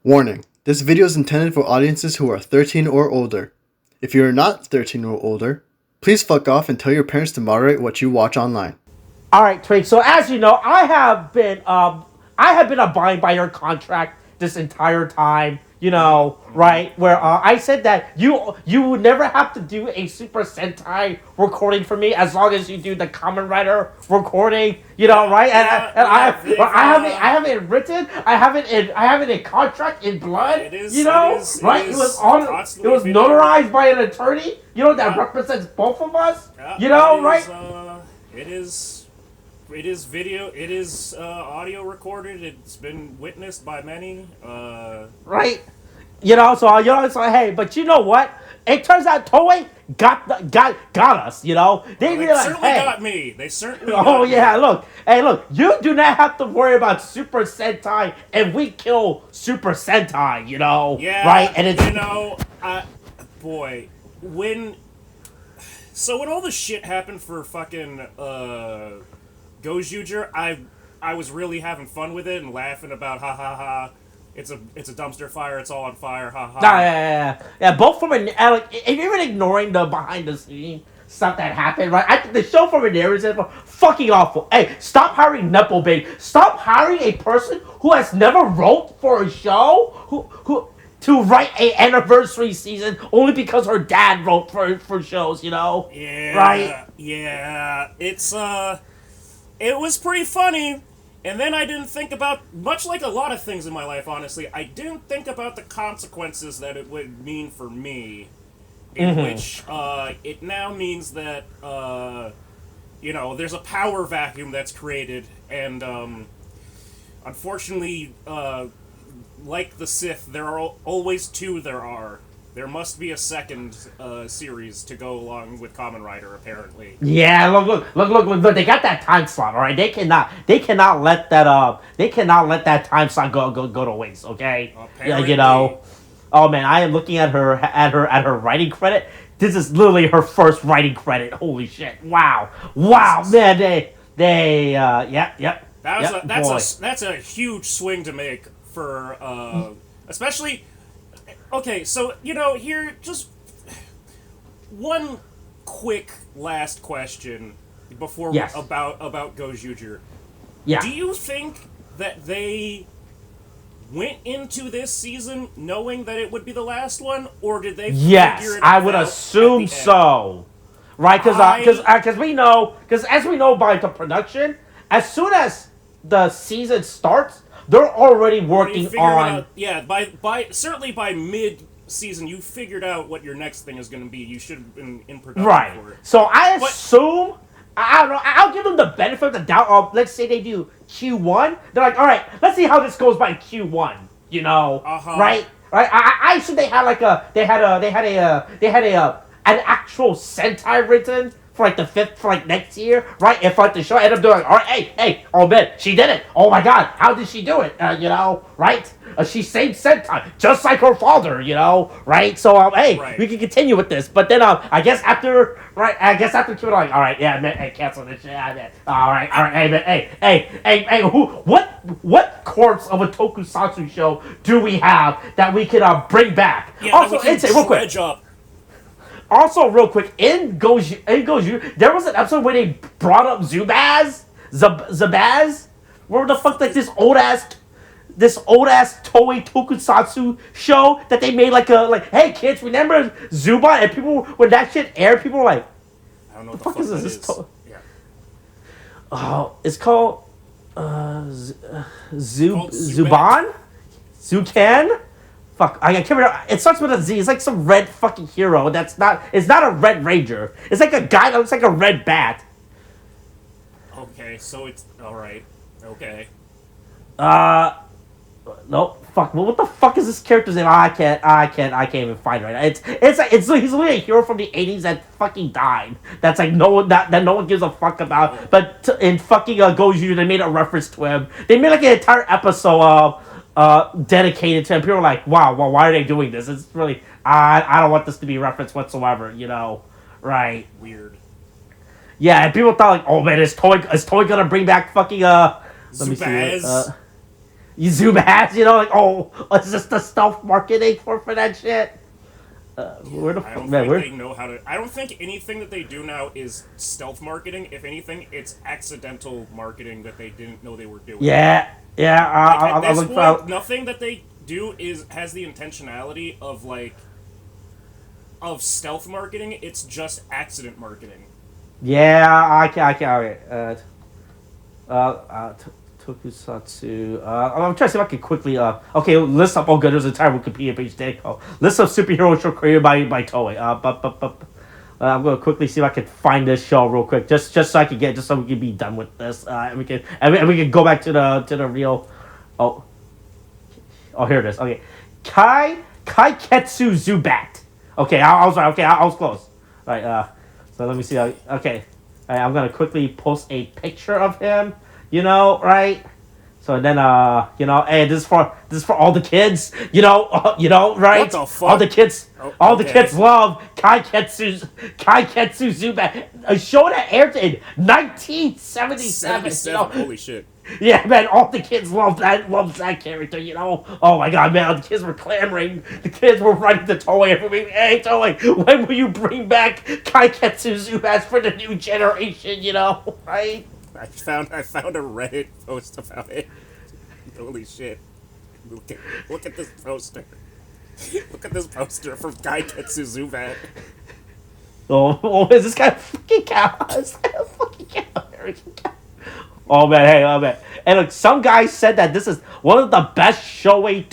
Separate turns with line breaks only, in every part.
Warning, this video is intended for audiences who are 13 or older. If you are not 13 or older, please fuck off and tell your parents to moderate what you watch online.
All right, Tariq. So as you know, I have been abiding by your contract this entire time. You know, right? Where I said that you would never have to do a Super Sentai recording for me as long as you do the Kamen Rider recording. You know, right? I have it written. I have it in contract in blood. Right? It was notarized by an attorney. You know that represents both of us. You know, right?
It is video. It is audio recorded. It's been witnessed by many.
Right. So hey, but you know what? It turns out Toei got us. You know,
they certainly got me. They certainly.
Oh yeah, look, you do not have to worry about Super Sentai, and we kill Super Sentai. You know,
yeah,
right? And it's
boy, when all this shit happened for fucking Gojuger, I was really having fun with it and laughing about ha. It's a dumpster fire. It's all on fire. Ha ha.
Yeah. Both from even ignoring the behind the scenes stuff that happened, right? I think the show from a narrative is fucking awful. Hey, stop hiring nepo babe. Stop hiring a person who has never wrote for a show who to write a anniversary season only because her dad wrote for shows. You know?
Yeah.
Right.
Yeah. It was pretty funny, and then I didn't think about, much like a lot of things in my life, honestly, I didn't think about the consequences that it would mean for me, in which it now means that, there's a power vacuum that's created, and unfortunately, like the Sith, there are always two There must be a second series to go along with Kamen Rider, apparently.
Yeah, look! They got that time slot, all right. They cannot let that time slot go to waste. Okay,
apparently.
You know. Oh man, I am looking at her writing credit. This is literally her first writing credit. Holy shit! Wow, man. Yep.
That's a huge swing to make for especially. Okay, so, here, just one quick last question before about Gojuger.
Yeah.
Do you think that they went into this season knowing that it would be the last one, or did they figure it out?
I would assume so. Right, because we know, as we know by the production, as soon as the season starts, they're already working on.
Certainly by mid-season, you figured out what your next thing is going to be. You should have been in production for it.
So I assume, I don't know, I'll give them the benefit of the doubt of, let's say they do Q1. They're like, all right, let's see how this goes by Q1. You know, right? I assume they had an actual Sentai written for like the fifth, for like next year, right? If like the show ended up doing, all right, hey, oh man, she did it. Oh my god, how did she do it? Right? She saved Sentai, just like her father, right? So, we can continue with this. But then, I guess after Q, like, all right, yeah, man, hey, cancel this shit. All right, hey, man, hey, what corpse of a tokusatsu show do we have that we can bring back?
Yeah,
also, real quick. Also, real quick, in Goju, there was an episode where they brought up Zubaz, where the fuck, like this old ass Toei Tokusatsu show that they made hey kids, remember Zuba? And people, when that shit aired, people were like,
I don't know what the fuck is this.
Oh, it's called Zuban? Zukan? Fuck, I can't remember. It starts with a Z. It's like some red fucking hero. It's not a Red Ranger. It's like a guy that looks like a red bat.
Okay, so it's alright. Okay.
No, fuck. What the fuck is this character's name? I can't even find it right now. He's literally a hero from the 80s that fucking died. That's like no one gives a fuck about. But in fucking Goju, they made a reference to him. They made like an entire episode dedicated to him. People are like, wow, well, why are they doing this? It's really, I don't want this to be referenced whatsoever, right?
Weird.
Yeah, and people thought like, oh man, is Toei gonna bring back fucking, let me see. Zubats, like, is this the stealth marketing for that shit? Where the
I
fuck,
don't
man?
think they know how to. I don't think anything that they do now is stealth marketing. If anything, it's accidental marketing that they didn't know they were doing.
Yeah.
At
I
this
look
point,
for.
nothing that they do has the intentionality of stealth marketing. It's just accident marketing.
Yeah, I can. Okay. Tokusatsu. I'm trying to see if I can quickly. Okay, list up. Oh, good. There's an entire Wikipedia page there. Oh, list of superhero show created by Toei. I'm gonna quickly see if I can find this show real quick, just so I can just so we can be done with this. And we can go back to the real. Oh, here it is. Okay, Kaiketsu Zubat. Okay, I was right. Okay, I was close. All right. So let me see. Okay. All right, I'm gonna quickly post a picture of him. Right? So then, hey, this is for all the kids. Right?
What the fuck?
All the kids,
Oh,
the
okay.
kids love Kaiketsu Zubat, a show that aired in 1977.
77. Holy shit.
Yeah, man, all the kids loves that character. Oh my god, man, the kids were clamoring. The kids were writing to Toei and me. Hey, Toei, when will you bring back Kaiketsu Zubat for the new generation? Right?
I found a Reddit post about it. Holy shit. Look at this poster. Look at this poster from Kaiketsu Zubat.
Is this guy a fucking cow? Is this guy a fucking cow? Oh man. And look, some guy said that this is one of the best Showa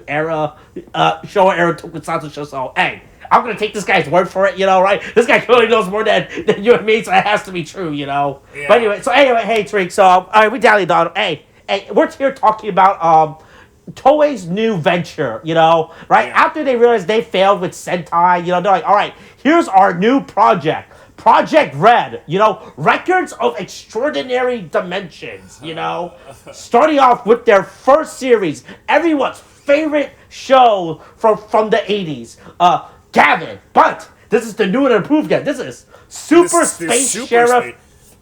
era tokusatsu shows. So, hey, I'm gonna take this guy's word for it, right? This guy clearly knows more than you and me, so it has to be true,
Yeah.
But anyway, hey, Tariq, so, all right, we dallied on. Hey, we're here talking about, Toei's new venture, right?
Yeah.
After they realized they failed with Sentai, they're like, all right, here's our new project. Project Red, Records of Extraordinary Dimensions, starting off with their first series, everyone's favorite show from the 80s, Gavan. But this is the new and improved Gavan. This is Super Space Sheriff.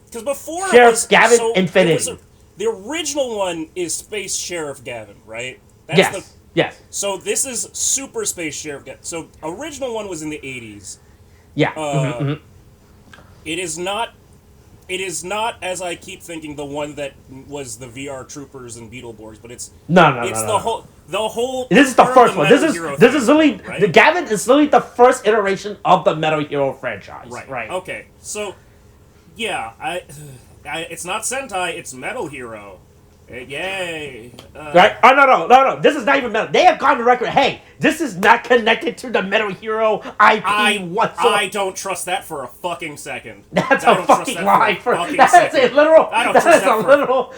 Because before
Sheriff Gavan Infinity.
The original one is Space Sheriff Gavan, right?
Yes.
So this is Super Space Sheriff Gavan. So original one was in the 80s.
Yeah.
It is not, as I keep thinking, the one that was the VR Troopers and Beetleborgs, but it's the whole.
This is the first one. This is literally
right?
the Gavan is literally the first iteration of the Metal Hero franchise. Right.
Okay. So, yeah, it's not Sentai. It's Metal Hero. Yay.
Right? Oh, no. This is not even Metal. They have gone to record. Hey, this is not connected to the Metal Hero IP whatsoever.
I don't trust that for a fucking second.
That's a fucking lie.
That's
a literal.
I don't
That
trust
is
that
a
for
literal.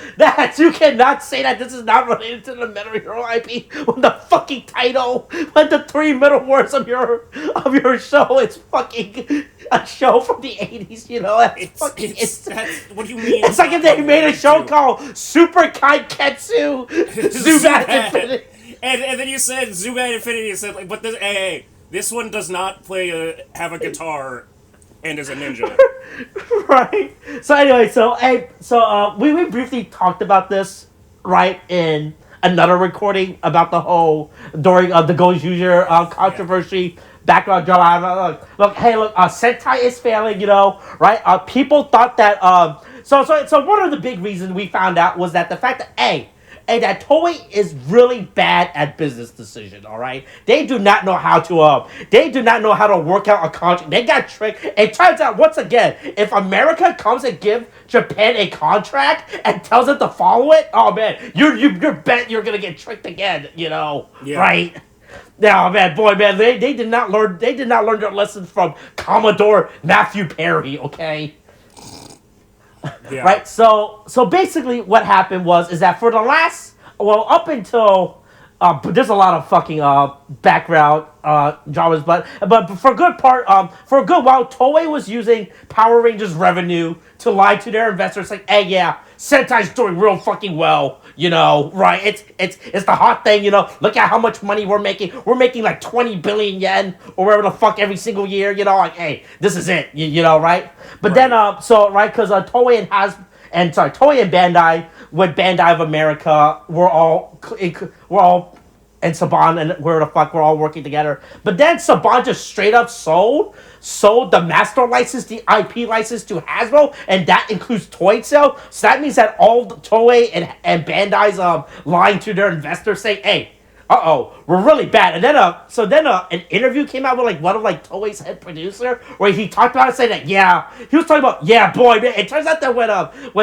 You cannot say that this is not related to the Metal Hero IP when the fucking title, when the three middle words of your show is fucking a show from the 80s.
What do you mean?
It's like if they made a show called Super Kaiketsu Zubat Infinity.
And then you said Zubat Infinity. You said but this one does not have a guitar and is a ninja.
Right. So anyway, we briefly talked about this right in another recording about the whole during the Ghost User controversy. Background drama. Look, Sentai is failing, right? People thought that, so one of the big reasons we found out was that the fact that, that Toei is really bad at business decisions, all right? They do not know how to, work out a contract. They got tricked. It turns out, once again, if America comes and give Japan a contract and tells them to follow it, oh man, you're bet you're gonna get tricked again, right? No, man, they did not learn their lesson from Commodore Matthew Perry, okay?
Yeah.
Right? So basically what happened is that for the last up until there's a lot of fucking background dramas, but for a good while Toei was using Power Rangers revenue to lie to their investors, like, hey, yeah, Sentai's doing real fucking well, right? It's the hot thing, look at how much money we're making. We're making like 20 billion yen or whatever the fuck every single year, like, hey, this is it, right? But then, because Toei and Bandai with Bandai of America, we're all and Saban and where the fuck we're all working together. But then Saban just straight up sold the master license, the IP license to Hasbro, and that includes toy sale. So that means that all the Toei and Bandai's lying to their investors saying, hey, we're really bad. And then an interview came out with like one of like Toei's head producer where he talked about it, saying that he was talking about boy, man. It turns out that when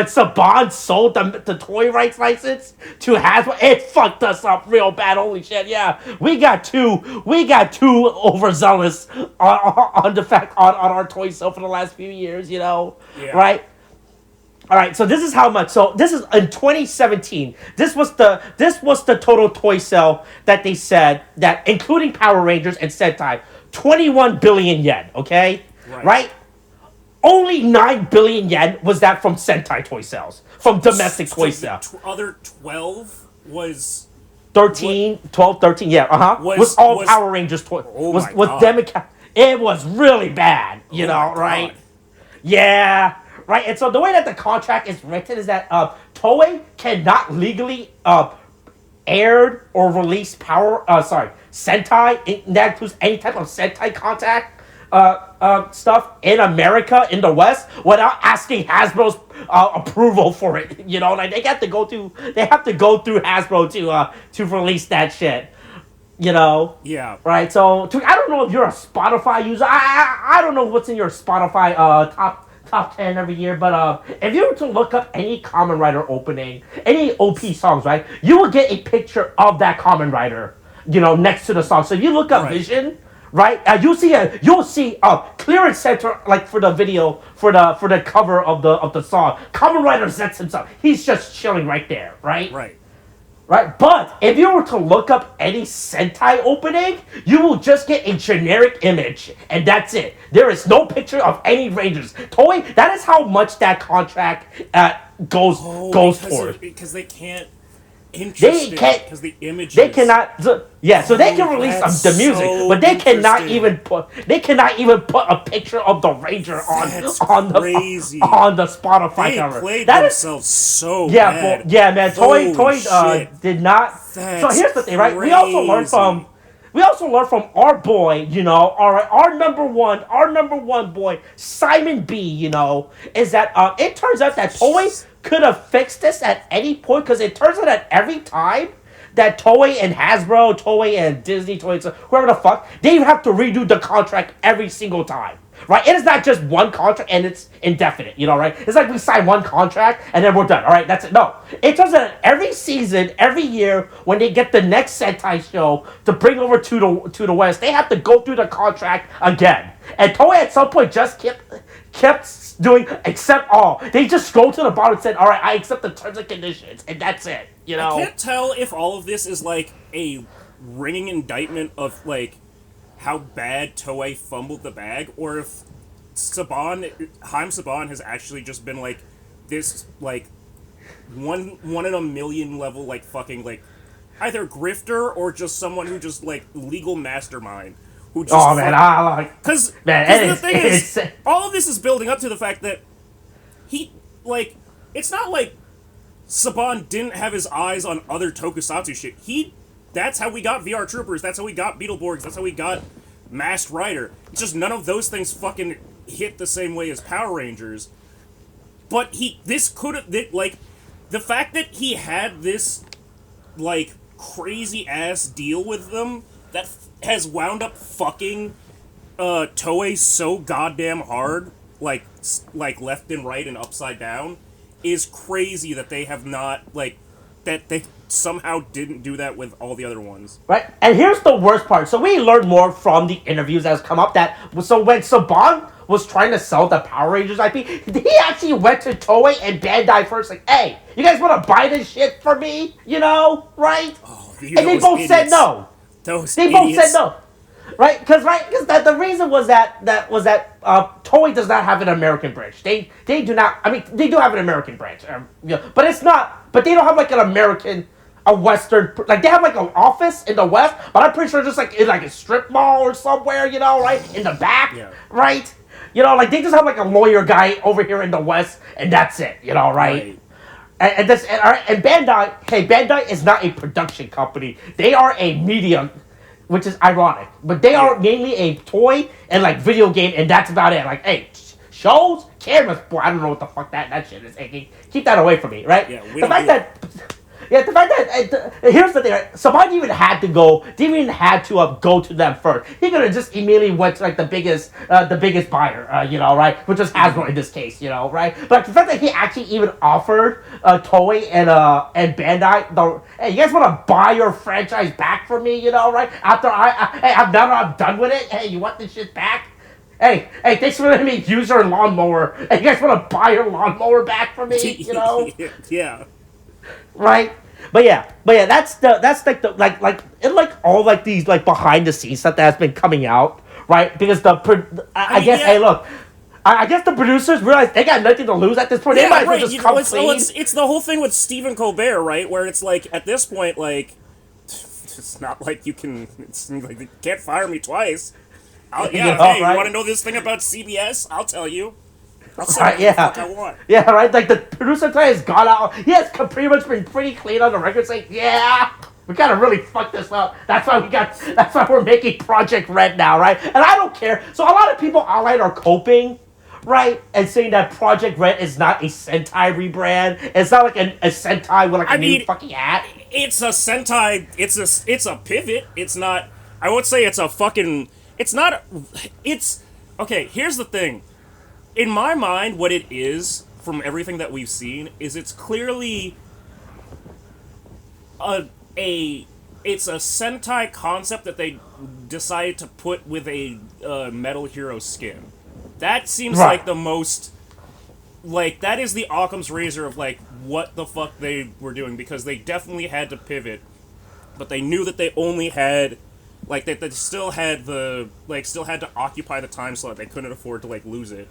Saban sold the toy rights license to Hasbro, it fucked us up real bad. Holy shit, yeah. We got too overzealous on the fact on our toy sale for the last few years, right? All right, so this is how much. So this is in 2017. This was the total toy sale that they said that, including Power Rangers and Sentai, 21 billion yen. Okay, right? Only 9 billion yen was that from Sentai toy sales, from domestic toy sales.
Other 12 was
13, 12, 13. Yeah, was all Power Rangers toy. Was God. It was really bad. Right? God. Yeah. Right, and so the way that the contract is written is that Toei cannot legally air or release Sentai. That includes any type of Sentai contact stuff in America, in the West, without asking Hasbro's approval for it. Like they have to go through Hasbro to release that shit.
Yeah.
Right. So I don't know if you're a Spotify user. I don't know what's in your Spotify top 10 every year, but if you were to look up any Kamen Rider opening, any OP songs, right, you will get a picture of that Kamen Rider, next to the song. So if you look up Vision, right, you'll see clear and center, like for the video, for the cover of the song, Kamen Rider sets himself. He's just chilling right there, right? Right, but if you were to look up any Sentai opening, you will just get a generic image, and that's it. There is no picture of any Rangers. Toei, that is how much that contract goes towards.
Because they can't. Interesting. Because the images.
They cannot. So they can release the music, but they cannot even put. They cannot even put a picture of the Ranger on the Spotify cover.
They played themselves so bad.
Man. Toei did not. So here's the thing, right? We also learned from our boy, our number one boy, Simon B, is that it turns out that Toei could have fixed this at any point, because it turns out that every time that Toei and Hasbro, Toei and Disney, whoever the fuck, they have to redo the contract every single time. Right? It is not just one contract and it's indefinite, right? It's like we sign one contract and then we're done. All right, that's it. No. It turns out every season, every year, when they get the next Sentai show to bring over to the West, they have to go through the contract again. And Toei at some point just kept doing accept all. They just scrolled to the bottom and said, all right, I accept the terms and conditions, and that's it. I
can't tell if all of this is like a ringing indictment of like how bad Toei fumbled the bag, or if Haim Saban has actually just been like this like one in a million level like fucking like either grifter or just someone who just like legal mastermind who just because the thing is all of this is building up to the fact that he like it's not like Saban didn't have his eyes on other tokusatsu shit. That's how we got VR Troopers. That's how we got Beetleborgs. That's how we got Masked Rider. It's just none of those things fucking hit the same way as Power Rangers. But this could have, like, the fact that he had this, like, crazy ass deal with them that has wound up fucking Toei so goddamn hard, like left and right and upside down, is crazy that they have not, like, that they somehow didn't do that with all the other ones.
Right? And here's the worst part. So we learned more from the interviews that has come up that, so when Saban was trying to sell the Power Rangers IP, he actually went to Toei and Bandai first, like, hey, you guys want to buy this shit for me? Right?
Oh,
and they both said no.
Both said no.
Right? Because the reason was that Toei does not have an American branch. They do not. I mean, they do have an American branch, but it's not. But they don't have like a Western. Like they have like an office in the West, but I'm pretty sure just like in like a strip mall or somewhere, right in the back, right. Like they just have like a lawyer guy over here in the West, and that's it, right. And Bandai, hey, Bandai is not a production company. They are a medium, which is ironic. But they are mainly a toy and like video game, and that's about it. Like, hey, shows, cameras, boy, I don't know what the fuck that shit is. Hey, keep that away from me, right?
Yeah, we
the
don't
fact
do
that. Yeah, the fact that here's the thing. Right? Somebody even had to go. Didn't even had to go to them first. He could have just immediately went to like the biggest buyer, you know, right? Which was Hasbro in this case, you know, right? But the fact that he actually even offered Toei and Bandai, hey, you guys want to buy your franchise back from me, you know, right? After I'm done with it. Hey, you want this shit back? Hey, thanks for letting me use your lawnmower. Hey, you guys want to buy your lawnmower back from me, you know?
Yeah.
Right? But yeah, that's like the like in like all like these like behind the scenes stuff that has been coming out, right? Because I guess hey look, I guess the producers realize they got nothing to lose at this point. They might as well just come clean.
It's the whole thing with Stephen Colbert, right? Where it's like at this point, like it's not like you can. It's like you can't fire me twice. Hey, right? You want to know this thing about CBS? I'll tell you. I'll say what the fuck I want.
Yeah, right? Like, the producer today has gone out. He has pretty much been pretty clean on the record saying, yeah, we gotta really fuck this up. That's why we're making Project Red now, right? And I don't care. So a lot of people online are coping, right? And saying that Project Red is not a Sentai rebrand. It's not like a Sentai with like a new fucking hat.
It's a Sentai. It's a pivot. It's not. I would say it's a fucking. It's not. It's okay. Here's the thing. In my mind, what it is, from everything that we've seen, is it's clearly it's a Sentai concept that they decided to put with a Metal Hero skin. That seems like the most, like, that is the Occam's razor of, like, what the fuck they were doing, because they definitely had to pivot, but they knew that they only had, like, they still had still had to occupy the time slot. They couldn't afford to, like, lose it.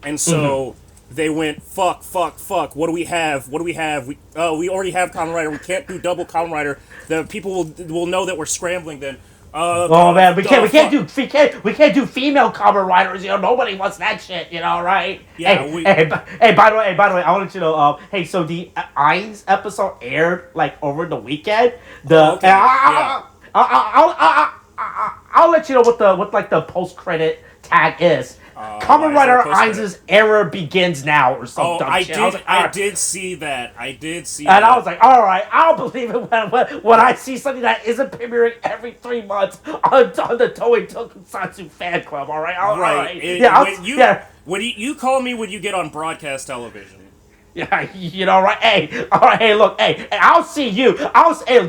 And so they went, fuck, what do we have? We already have Kamen Rider. We can't do double Kamen Rider. The people will know that we're scrambling then.
Man, we can't do female Kamen Riders, you know, nobody wants that shit, you know, right?
Yeah,
by the way, I wanted to know, so the Ainz episode aired, like, over the weekend. I'll let you know what the post-credit tag is. Kamen Rider Ainz's era begins now, or something.
I did see that. And
I was like, all right, I'll believe it when I see something that isn't premiering every 3 months on the Toei Tokusatsu fan club. All right, all right.
When you call me when you get on broadcast television.
Yeah, you know, right? Hey, all right, hey, look, hey, I'll see you.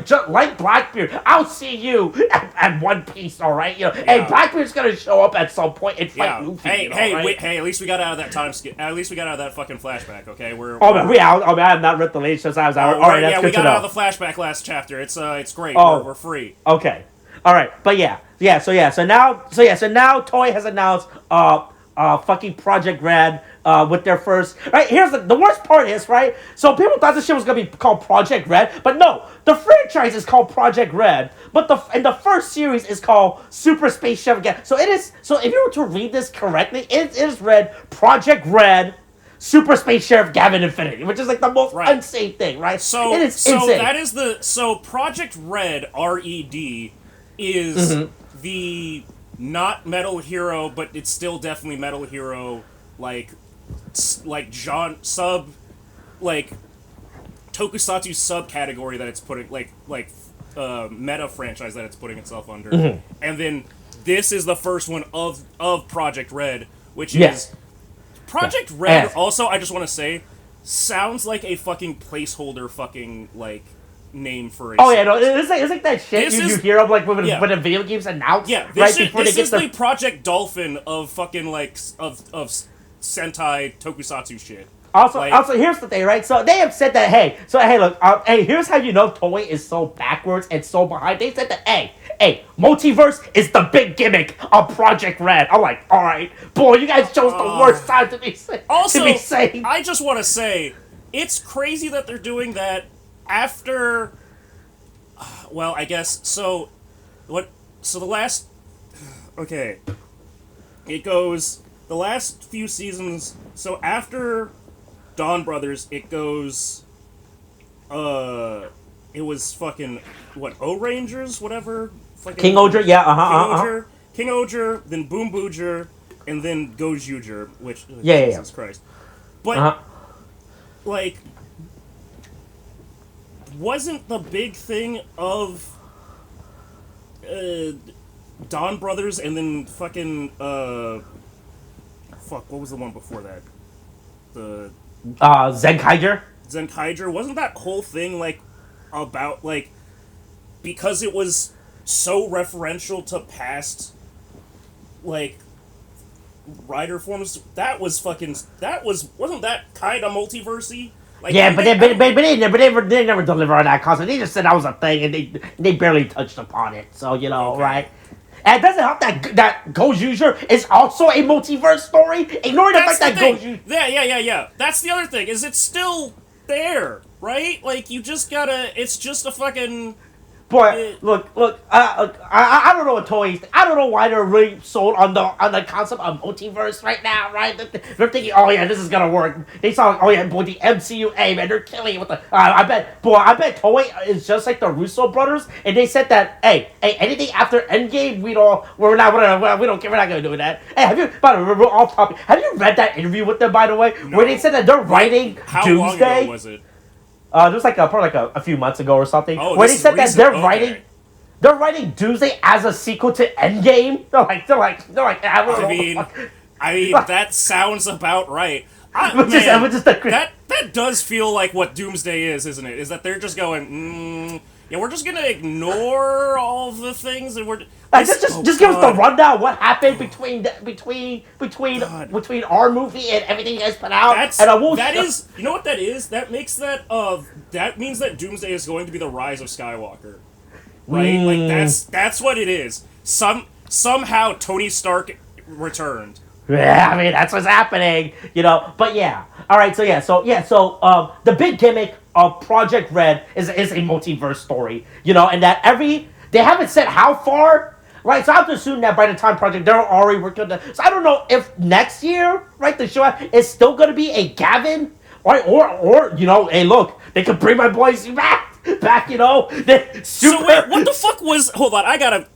Just like Blackbeard, I'll see you at One Piece, all right? You know, hey, Blackbeard's gonna show up at some point and fight Luffy.
Hey, at least we got out of that time skip. At least we got out of that fucking flashback, okay?
I have not read the latest episodes. All right, that's good
we got
to know.
out of the flashback last chapter. It's great. We're free.
Okay, all right, but so now Toei has announced fucking Project Red with their first, right? Here's the worst part is, right? So people thought this shit was gonna be called Project Red, but no, the franchise is called Project Red, but the first series is called Super Space Chef again. So it is. So if you were to read this correctly, it is read Project Red, Super Space Sheriff Gavan Infinity, which is like the most insane thing, right?
So
it is insane.
That is Project Red, RED, is the not Metal Hero, but it's still definitely Metal Hero, like genre sub, like tokusatsu subcategory that it's putting, like meta franchise that it's putting itself under. And then this is the first one of Project Red, which is Project Red. Also, I just want to say, sounds like a fucking placeholder fucking like name for a
it's like that shit you hear of like when a video game's announced.
This is the Project Dolphin of fucking like of Sentai tokusatsu shit.
Also, here's the thing, right? So they have said that, look, here's how you know Toei is so backwards and so behind. They said that, multiverse is the big gimmick of Project Red. I'm like, all right, boy, you guys chose the worst time to be saying.
I just want to say, it's crazy that they're doing that after. Well, I guess so. What? So the last. Okay. It goes the last few seasons. So after Dawn Brothers, it goes it was fucking what O-Rangers, whatever. Fucking
King Oger, yeah,
King Oger, then Boom Booger, and then Gojuger, which Jesus Christ. But like, wasn't the big thing of Dawn Brothers and then fucking what was the one before that? The Zenkaiger, wasn't that whole thing like about like because it was so referential to past like rider forms, wasn't that kind of multiversey? Like,
yeah, but they never deliver on that concept. They just said that was a thing, and they barely touched upon it. So right? And it doesn't help that Gojuger is also a multiverse story. Ignoring the fact that Gojuger.
Yeah. That's the other thing. Is it's still there, right? Like you just gotta. It's just a fucking.
Boy, look. I don't know what Toei. I don't know why they're really sold on the concept of multiverse right now, right? They're thinking, oh yeah, this is gonna work. They saw, oh yeah, boy, the MCU, hey man, they're killing it with the. I bet Toei is just like the Russo brothers, and they said that, hey, anything after Endgame, we don't care, we're not gonna do that. Hey, we're off topic. Have you read that interview with them, by the way, where they said that they're writing
How
Doomsday?
long ago was it?
It was like probably like a few months ago or something.
Oh,
where they said that they're writing Doomsday as a sequel to Endgame. They're like.
I mean, that sounds about right.
That
does feel like what Doomsday is, isn't it? Is that they're just going, yeah, we're just gonna ignore all of the things and we're
just give us the rundown. What happened between our movie and everything you guys put out?
You know what that is? That makes that means that Doomsday is going to be the rise of Skywalker, right? Like that's what it is. Somehow Tony Stark returned.
Yeah, I mean that's what's happening, But yeah, all right. So the big gimmick of Project Red is a multiverse story, and that they haven't said how far. Right, so I have to assume that by the time Project, they're already working on that. So I don't know if next year, right, the show is still going to be a Gavan, right, or hey, look, they could bring my boys back, So wait,
what the fuck was? Hold on, I got.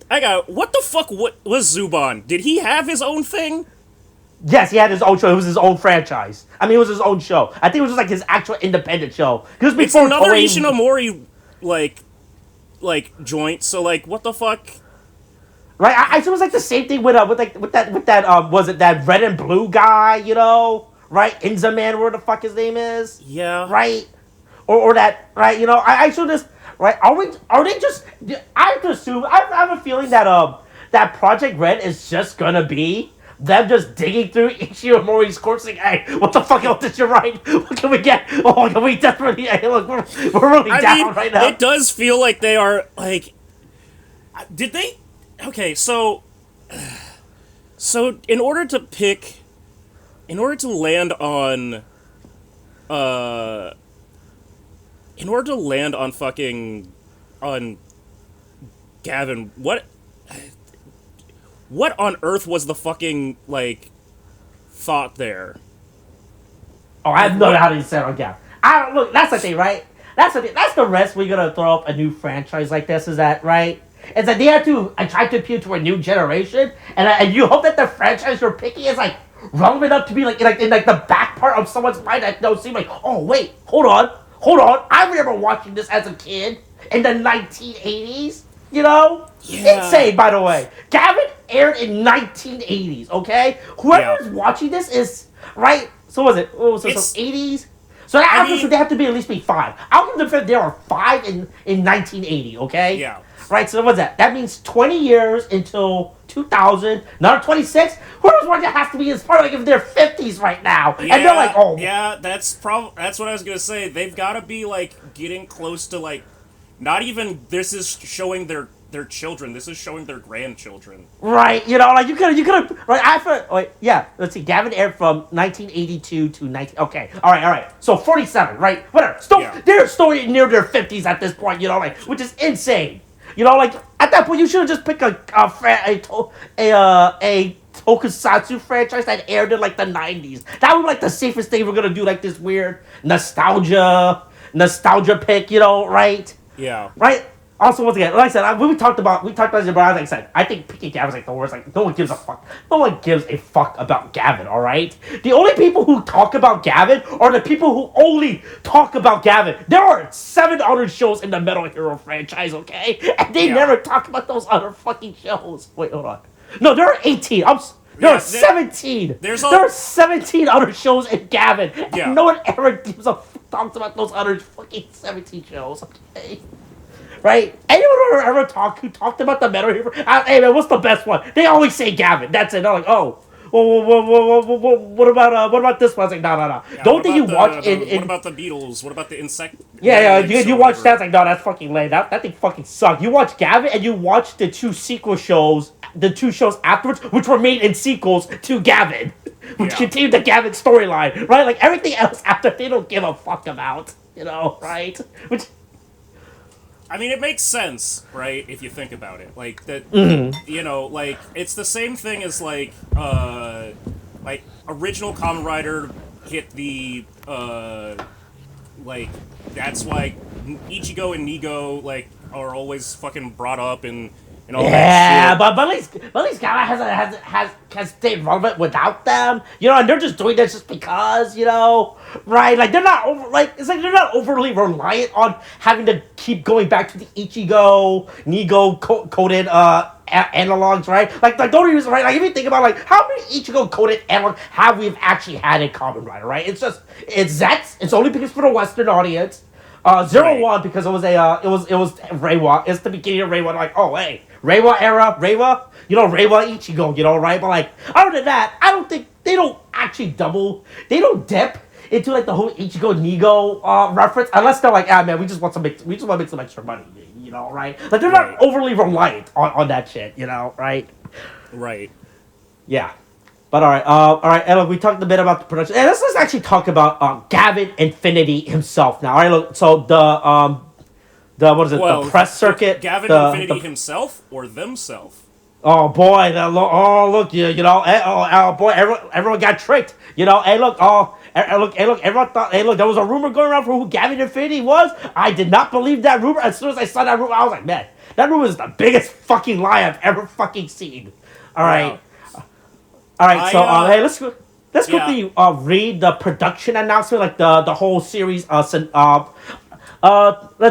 What the fuck? What was Zubon? Did he have his own thing?
Yes, he had his own show. It was his own franchise. I mean, it was his own show. I think it was just like his actual independent show. Because
it's another Ishinomori like joint. So like, what the fuck?
Right, I it was like the same thing with that was it that red and blue guy, right? Inzaman, where the fuck his name is?
Yeah.
Right? Or that, right, I should just right, are they just I have to assume I have a feeling that that Project Red is just gonna be them just digging through Ishinomori's course saying, hey, what the fuck else did you write? What can we get? Oh, can we desperately hey, look, we're really down right now.
It does feel like they are like did they okay, so in order to land on fucking on Gavan, what on earth was the fucking like thought there?
Oh, I have no idea how to say it on Gavan. Look, that's the thing, right? That's the rest we're gonna throw up a new franchise like this, is that right? Is that they have to try to appeal to a new generation, and you hope that the franchise you're picking is like relevant enough to be like in the back part of someone's mind that they'll seem like, oh wait, hold on, I remember watching this as a kid in the 1980s.
Yeah.
Insane, by the way. Gavan aired in 1980s. Okay, whoever's watching this is right. So was it? Oh, so 80s. So they have to be at least 5. I'll give them there are 5 in 1980. Okay.
Yeah.
Right, so what's that? That means 20 years until 2000. Another 26? Whoever's watching has to be as part of like in their 50s right now.
Yeah,
and they're like, oh.
Yeah, that's what I was going to say. They've got to be like getting close to like, not even this is showing their children. This is showing their grandchildren.
Right, like you could right, let's see. Gavan aired from 1982 to 19. Okay, all right. So 47, right? Whatever. They're still near their 50s at this point, which is insane. Like at that point, you should have just picked a tokusatsu franchise that aired in like the 90s. That would be like the safest thing we're gonna do, like this weird nostalgia, nostalgia pick, right?
Yeah.
Right? Also, once again, like I said, we talked about it, but like I said, I think picking Gavin's like the worst. Like, no one gives a fuck. No one gives a fuck about Gavin, alright? The only people who talk about Gavin are the people who only talk about Gavin. There are 7 other shows in the Metal Hero franchise, okay? And they never talk about those other fucking shows. Wait, hold on. No, there are 18. There are 17. There are 17 other shows in Gavin. And no one ever gives a fuck, talks about those other fucking 17 shows, okay? Right? Anyone who ever talked about the Metal Hero? Hey man, what's the best one? They always say Gavin. That's it. They're like, oh, what about this one? I was like, no.
Yeah,
Don't think you watch it.
What about the Beatles? What about the insect?
Yeah. You watch that? It's like, no, that's fucking lame. That thing fucking sucked. You watch Gavin and you watch the 2 sequel shows, the 2 shows afterwards, which were made in sequels to Gavin, which continued the Gavin storyline, right? Like everything else after, they don't give a fuck about, right? Which.
I mean, it makes sense, right? If you think about it, like that, like it's the same thing as like original Kamen Rider hit the like that's why Ichigo and Nigo like are always fucking brought up and all that shit.
but at least Gavan has stayed relevant without them, and they're just doing this just because, right? Like they're not it's like they're not overly reliant on having to keep going back to the Ichigo, Nigo coded analogs, right? Like don't even right. Like if you think about like how many Ichigo coded analogs have we actually had in Kamen Rider, right? It's only because for the Western audience. 01 because it was Reiwa. It's the beginning of Reiwa. Like, oh hey, Reiwa era, Reiwa Ichigo, right? But like, other than that, I don't think they don't dip into like the whole Ichigo Nigo reference unless they're like, man, we just want to make some extra money, right? Like they're not overly reliant on that shit, right?
Right.
Yeah. But all right, and look, we talked a bit about the production, and let's actually talk about Gavin Infinity himself now. All right, look, so the press circuit,
Gavin Infinity himself or themself?
Oh boy, look, boy, everyone got tricked, Hey, look, everyone thought, hey, look, there was a rumor going around for who Gavin Infinity was. I did not believe that rumor. As soon as I saw that rumor, I was like, man, that rumor is the biggest fucking lie I've ever fucking seen. All right.
Wow.
All right, hey, let's quickly read the production announcement, like the whole series. Let's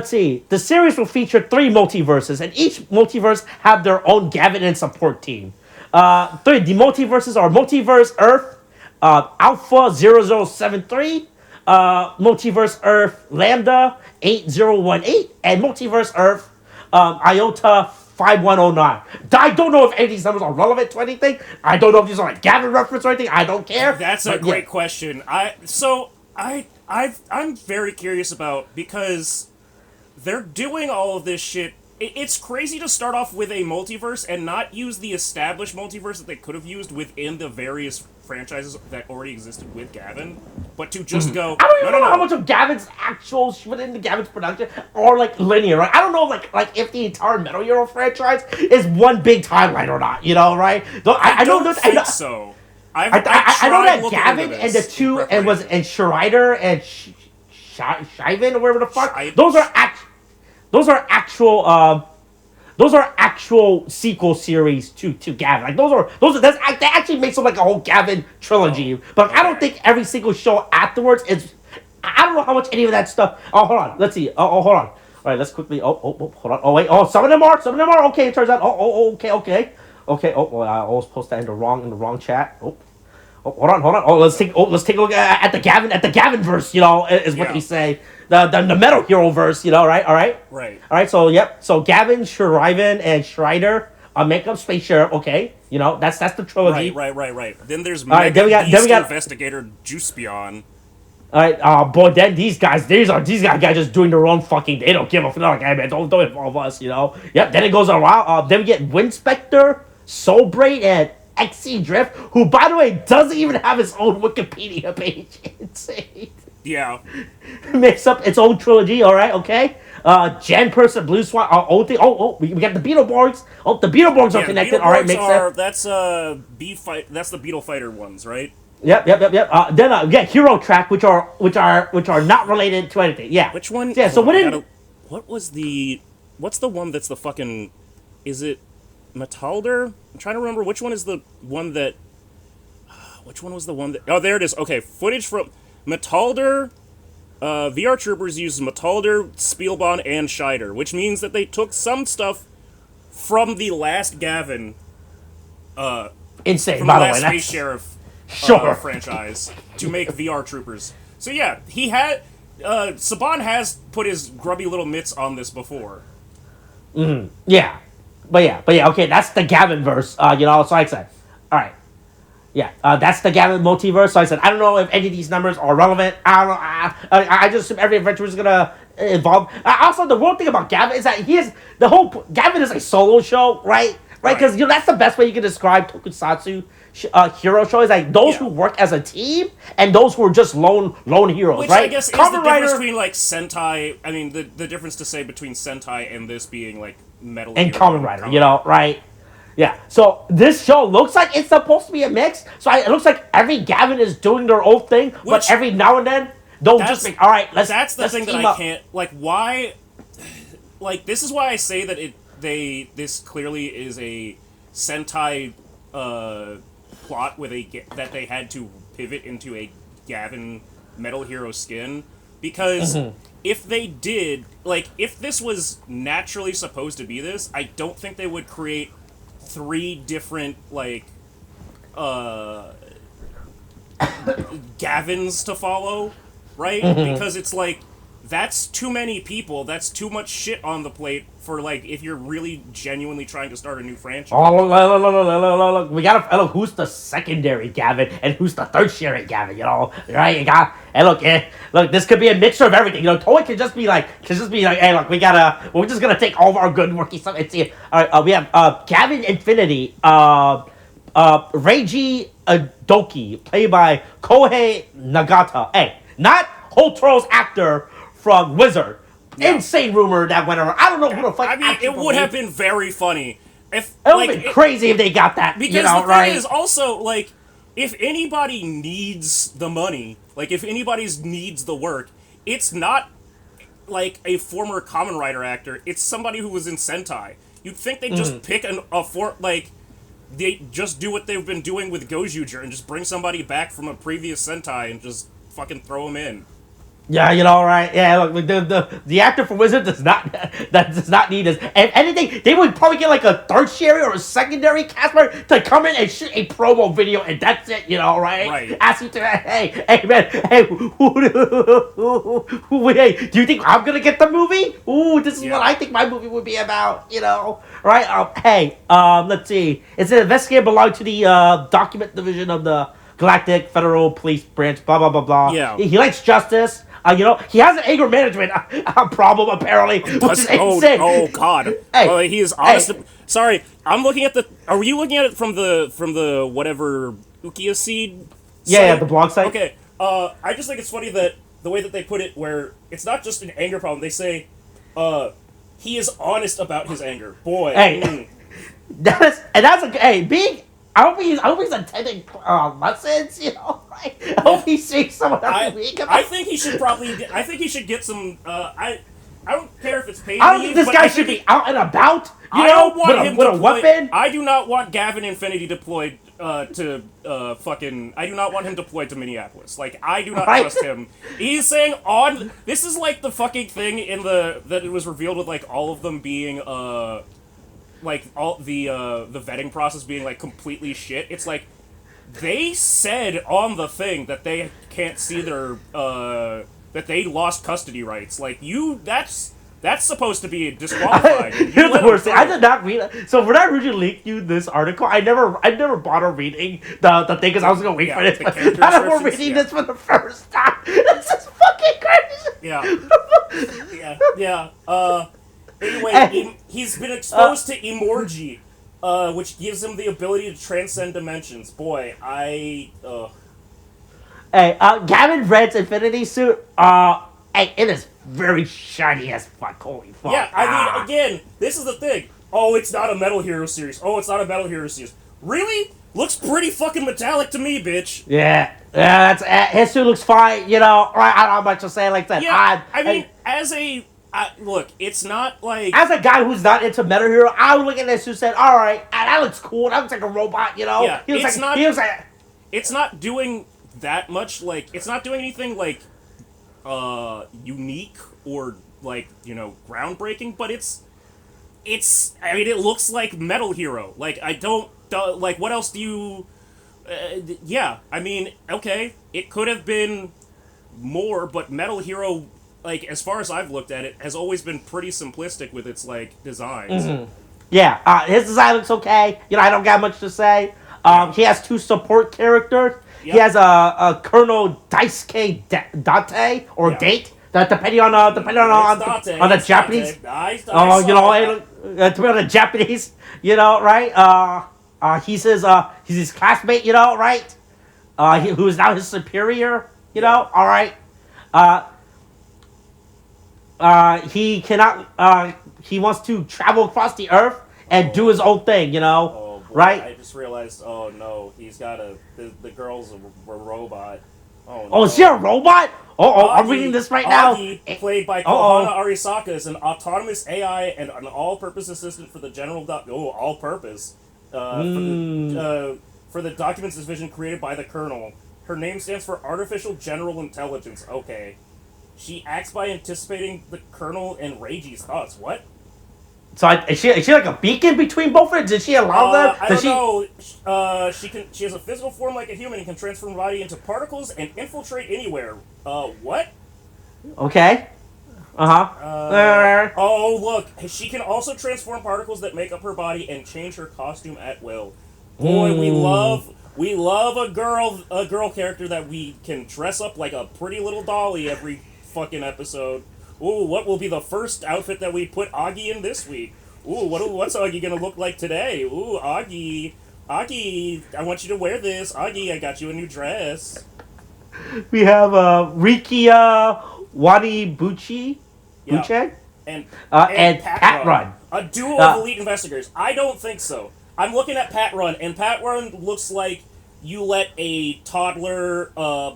see. The series will feature 3 multiverses, and each multiverse have their own Gavin and support team. The multiverses are Multiverse Earth, Alpha 0073, Multiverse Earth Lambda 8018, and Multiverse Earth Iota 5109. I don't know if any of these numbers are relevant to anything. I don't know if these are like Gavin reference or anything. I don't care.
That's a great question. I'm very curious about, because they're doing all of this shit. It's crazy to start off with a multiverse and not use the established multiverse that they could have used within the various franchises that already existed with Gavin, but to just go.
I don't even know how much of Gavin's actual within the Gavin's production are like linear, right? I don't know, like if the entire Metal Hero franchise is one big timeline or not, right?
I don't think so. I know
that Gavin and the 2 and Schreider and Shivan or whatever the fuck. Those are actual sequel series to Gavin. Like that actually makes them like a whole Gavin trilogy. But I don't think every single show afterwards is. I don't know how much any of that stuff. Oh, hold on. Let's see. Oh, hold on. All right, let's quickly. Hold on. Oh, wait. Oh, some of them are. Okay, it turns out. Okay. Oh, I always post that in the wrong chat. Oh, hold on. Oh, let's take a look at the Gavin verse. Is what they say. The Metal Hero verse. Right. All right. So yep. So Gavin, Shriven, and Schreider make up Space Sheriff. Okay. That's the trilogy.
Right. Then there's Investigator Juicebion.
All right, boy, then these guys just doing their own fucking. They don't give a fuck. Like, hey man, don't involve us, Yep. Then it goes a while. Then we get Windspector, Soulbraid, and XC Drift, who by the way doesn't even have his own Wikipedia page. Insane.
Yeah.
Makes up its own trilogy. All right, okay. Gen Person, Blue Swan. We got the Beetleborgs. Oh, the Beetleborgs are connected. All right, makes sense.
That's the Beetle Fighter ones, right?
Yep. Then hero track, which are not related to anything. Yeah.
Which one?
Yeah. So
hold on,
what did?
what was the? What's the one that's the fucking? Is it Metalder? I'm trying to remember which one is the one that. Which one was the one that? Oh, there it is. Okay, footage from Metalder. VR Troopers uses Metalder, Spielbahn, and Scheider, which means that they took some stuff from the last Gavan.
Insane.
From
By
the
the
last
way,
Space Sheriff
sure.
franchise to make VR Troopers. So yeah, he had. Saban has put his grubby little mitts on this before.
Yeah. But yeah. Okay, that's the Gavan verse. So I said, all right. Yeah, that's the Gavan multiverse. So I said, I don't know if any of these numbers are relevant. I don't know. I just assume every adventure is gonna involve. Also, the one thing about Gavan is that Gavan is a solo show, right? Right? Because that's the best way you can describe tokusatsu hero show is like those who work as a team and those who are just lone heroes,
Which
right?
I guess is the difference between like Sentai. I mean, the difference to say between Sentai and this being like Metal
and
Hero
Kamen Rider, right? Yeah, so this show looks like it's supposed to be a mix. So it looks like every Gavan is doing their own thing, but every now and then they'll just be all right.
That's the thing that I can't like. Why? Like this is why I say that this clearly is a Sentai plot that they had to pivot into a Gavan Metal Hero skin because if they did if this was naturally supposed to be this, I don't think they would create 3 different Gavins to follow, right? Because it's like that's too many people, that's too much shit on the plate for if you're really genuinely trying to start a new franchise.
Oh, look, we gotta look who's the secondary Gavan and who's the tertiary Gavan, right? Look, this could be a mixture of everything. Toei could just be like, hey, look, we're just gonna take all of our good working stuff and see. All right, we have Gavan Infinity, Reiji Doki, played by Kohei Nagata. Hey, not Hotaro's actor from Wizard. Yeah. Insane rumor that went around. I don't know who the fuck.
I mean, it would have been very funny if
it would have been crazy if they got that.
Because the thing is also if anybody needs the money, if anybody needs the work, it's not a former Kamen Rider actor. It's somebody who was in Sentai. You'd think they'd just pick they just do what they've been doing with Gojuger and just bring somebody back from a previous Sentai and just fucking throw them in.
Yeah, right. Yeah, look, the actor for Wizard does not need this. If anything, they would probably get a tertiary or a secondary cast member to come in and shoot a promo video, and that's it. Right?
Right.
Ask you to, hey, man, hey, hey, do you think I'm gonna get the movie? Ooh, this is what I think my movie would be about. Right? Hey, let's see. It's an investigator belonging to the document division of the Galactic Federal Police Branch. Blah blah blah blah.
Yeah.
He likes justice. He has an anger management problem apparently, which is insane.
Oh God!
Hey,
he is honest. Hey. Sorry, I'm looking at the. Are you looking at it from the whatever Ukiya Seed?
Yeah, the blog site.
Okay. I just think it's funny that the way that they put it, where it's not just an anger problem. They say, he is honest about his anger. Boy.
Hey, that's being. I hope he's attending lessons, I hope he's seeing someone every week.
I think he should get some. I don't care if it's paid.
I don't think this guy should be out and about. With a weapon.
I do not want Gavan Infinity deployed to fucking. I do not want him deployed to Minneapolis. I do not trust him. He's saying This is the fucking thing that it was revealed with all of them being all the vetting process being completely shit. It's they said on the thing that they can't see their that they lost custody rights. That's supposed to be disqualified.
Here's the worst thing. I did not read it. So when I originally leaked you this article, I never bothered reading the thing because I was gonna wait for it. I don't reading this for the first time. This is fucking crazy.
Yeah. Anyway, he's been exposed to Emorgi, which gives him the ability to transcend dimensions. Boy, Hey,
Gavan Red's Infinity suit, hey, it is very shiny as fuck. Holy fuck.
Yeah, I mean, again, this is the thing. Oh, it's not a Metal Hero series. Really? looks pretty fucking metallic to me, bitch.
Yeah, that's his suit looks fine. You know, right? I don't know much to say like that.
Yeah, I mean, look, it's not like
as a guy who's not into Metal Hero, I would look at this suit and said, "All right, that looks cool. That looks like a robot." You know,
Yeah,
he looks
it's
like
not-
he looks like.
it's not doing that much. Like, it's not doing anything like unique or like groundbreaking. But it's. I mean, it looks like Metal Hero. Like, I don't like. What else do you? Yeah, I mean, okay, it could have been more, but Metal Hero, like, as far as I've looked at it, has always been pretty simplistic with its like designs.
Mm-hmm. Yeah, his design looks okay. You know, I don't got much to say. He has 2 support characters.
Yep.
He has a Colonel Daisuke Date or
Yeah.
Date. That depending on the Japanese. Oh, you know, depending on the Japanese. You know, right? He's his classmate. You know, right? Who is now his superior. You know, all right. He cannot. He wants to travel across the earth and do his own thing. You know,
Oh, boy,
right?
I just realized. Oh no, he's got the girl's a robot. Oh no.
Oh, is she a robot? Oh, I'm reading this right now.
Agi, played by Kohana Arisaka, is an autonomous AI and an all-purpose assistant for the general. All-purpose. For the documents division created by the Colonel. Her name stands for Artificial General Intelligence. Okay. She acts by anticipating the Colonel and Reiji's thoughts. What?
So is she like a beacon between both of them? Did she allow them?
I don't know. She has a physical form like a human and can transform her body into particles and infiltrate anywhere. What?
Okay.
Oh, look. She can also transform particles that make up her body and change her costume at will. Boy, we love a girl character that we can dress up like a pretty little dolly every fucking episode. Ooh, what will be the first outfit that we put Agi in this week? Ooh, what's Agi gonna look like today? Ooh, Agi, I want you to wear this. Agi, I got you a new dress.
We have Rikia Wanibuchi,
Yeah. And
Pat Run.
A duo of elite investigators. I don't think so. I'm looking at Pat Run, and Pat Run looks like you let a toddler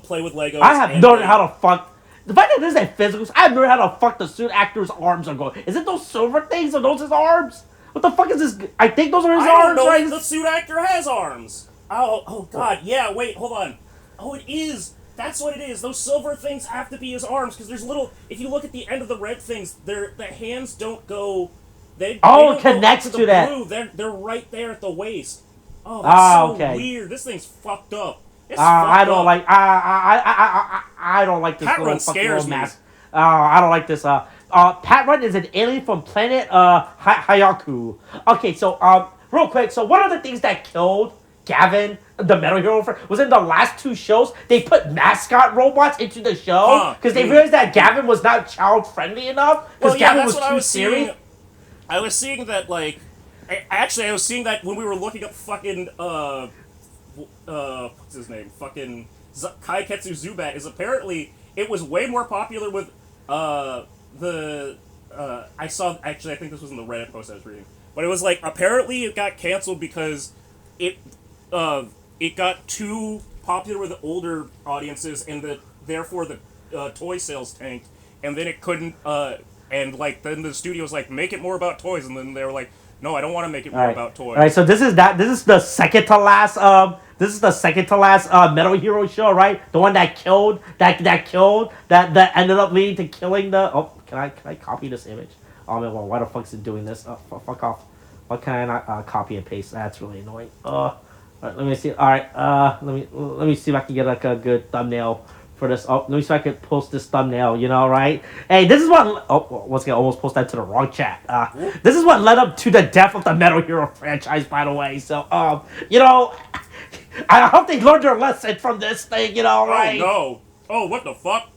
play with Legos.
I have no idea how to fuck. The fact that this is physicals, I have no idea how the fuck the suit actor's arms are going. Is it those silver things? Are those his arms? What the fuck is this? I think those are his arms,
don't know
right?
if the suit actor has arms. Oh god, yeah, wait, hold on. Oh, it is. That's what it is. Those silver things have to be his arms, because there's little... If you look at the end of the red things, the hands don't go... They don't
connects
go
to that.
Blue. They're right there at the waist. Oh, that's so weird. This thing's fucked up.
I don't like this
Pat
little
Run
fucking
scares
little
me.
mask. I don't like this. Pat Run is an alien from planet Hayaku. Okay, so real quick, so one of the things that killed Gavan, the Metal Hero, was in the last 2 shows. They put mascot robots into the show because they realized that Gavan was not child friendly enough. Because Gavan was too serious.
I was seeing that like, I was seeing that when we were looking up fucking what's his name? Fucking Kaiketsu Zubat is apparently it was way more popular with I saw actually I think this was in the Reddit post I was reading, but it was like apparently it got canceled because it got too popular with the older audiences and therefore the toy sales tanked, and then it couldn't and like then the studio was like make it more about toys, and then they were like no, I don't want to make it more about toys.
All right, so this is the second to last Metal Hero show, right? The one that killed that ended up leading to killing the. Oh, can I copy this image? Oh man, well, why the fuck is it doing this? Oh, fuck off! Why can I not copy and paste? That's really annoying. All right, let me see. All right, let me see if I can get like a good thumbnail for this. Oh, let me see if I can post this thumbnail, you know, right? Hey, this is what... Oh, once again, I almost posted that to the wrong chat. This is what led up to the death of the Metal Hero franchise, by the way. So, you know, I hope they learned their lesson from this thing, you know, right?
Oh, no. Oh, what the fuck?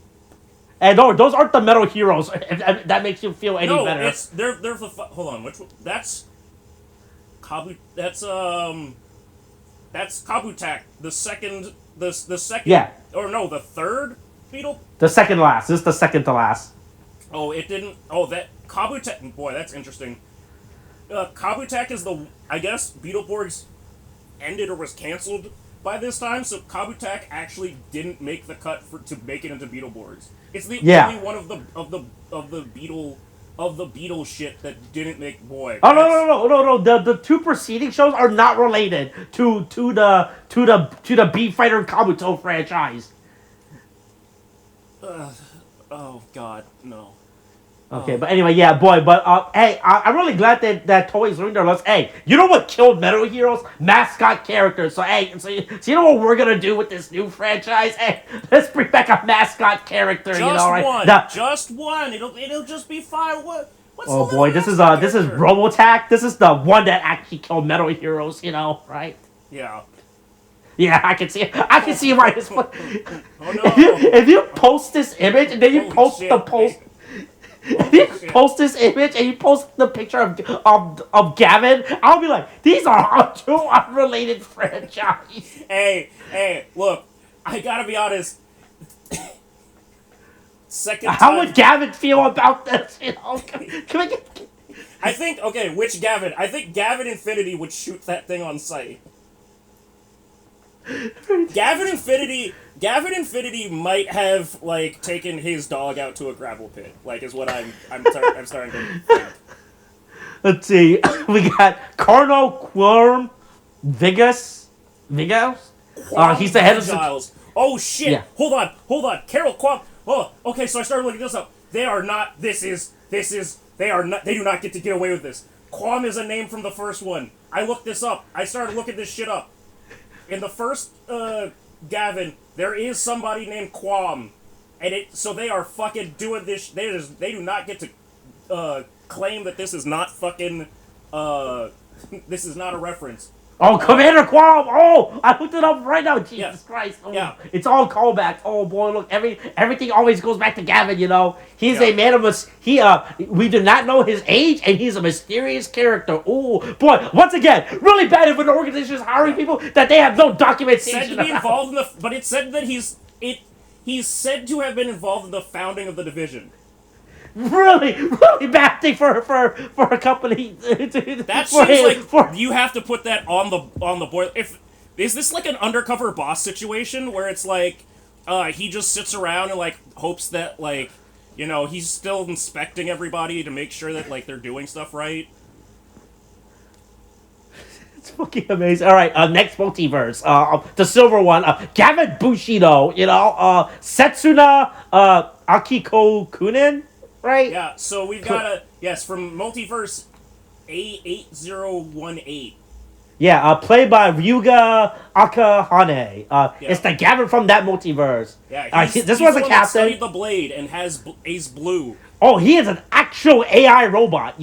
And no, those aren't the Metal Heroes, if that makes you feel any better.
No, they're the... Hold on, which one? That's Kabutak, the second... The second...
Yeah.
Or no, the third Beetle?
The second last. This is the second to last.
Oh, it didn't... Oh, that... Kabutak... Boy, that's interesting. Kabutak is the... I guess, Beetleborg's ended or was canceled by this time, so Kabutak actually didn't make the cut to make it into Beetleborgs. It's the only one of the Beetle shit that didn't make Boy.
Oh no! The two preceding shows are not related to the Beat Fighter Kabuto franchise.
Oh God, no.
Okay, but anyway, yeah, boy. But hey, I'm really glad that Toei's learned their lesson. Hey, you know what killed Metal Heroes? Mascot characters. So hey, so you know what we're gonna do with this new franchise? Hey, let's bring back a mascot character.
Just
you know, right?
one. Just one. It'll just be fine. What's
oh boy, this is Robotac. This is the one that actually killed Metal Heroes. You know, right?
Yeah.
Yeah, I can see why this.
Oh no!
If you post this image and then you post the post. If you post this image and you post the picture of Gavan, I'll be like, these are two unrelated franchises.
Hey, look, I gotta be honest.
How would Gavan feel about this? You know, can we get?
I think which Gavan? I think Gavan Infinity would shoot that thing on sight. Gavan Infinity might have like taken his dog out to a gravel pit. Like is what I'm starting to think.
Let's see. We got Carno Quorm Vigos. He's the head of
Giles. Oh shit!
Yeah.
Hold on. Carol Quam. Oh, okay. So I started looking this up. They are not. They are not. They do not get to get away with this. Quam is a name from the first one. I looked this up. I started looking this shit up. In the first Gavan, there is somebody named Quam, and so they are fucking doing this. They do not get to claim that this is not fucking this is not a reference.
Oh, Commander Quam! Oh, I looked it up right now. Jesus Christ! Oh,
yeah,
it's all callbacks. Oh boy, look, everything always goes back to Gavan. You know, he's a man of we do not know his age, and he's a mysterious character. Oh boy, once again, really bad if an organization is hiring people that they have no documentation.
Said to be involved but it said that he's said to have been involved in the founding of the division.
Really bad thing for a company.
That seems like you have to put that on the board. Is this like an undercover boss situation where it's like he just sits around and like hopes that like he's still inspecting everybody to make sure that like they're doing stuff right.
It's fucking amazing. All right, next multiverse, the silver one, Gavan Bushido. Setsuna Akiko Kunin. Right?
Yeah, so we've got from Multiverse A8018.
Yeah, played by Ryuga Akahane. It's the Gavan from that multiverse.
Yeah,
this was a captain.
That studied the blade and is blue.
Oh, he is an actual AI robot,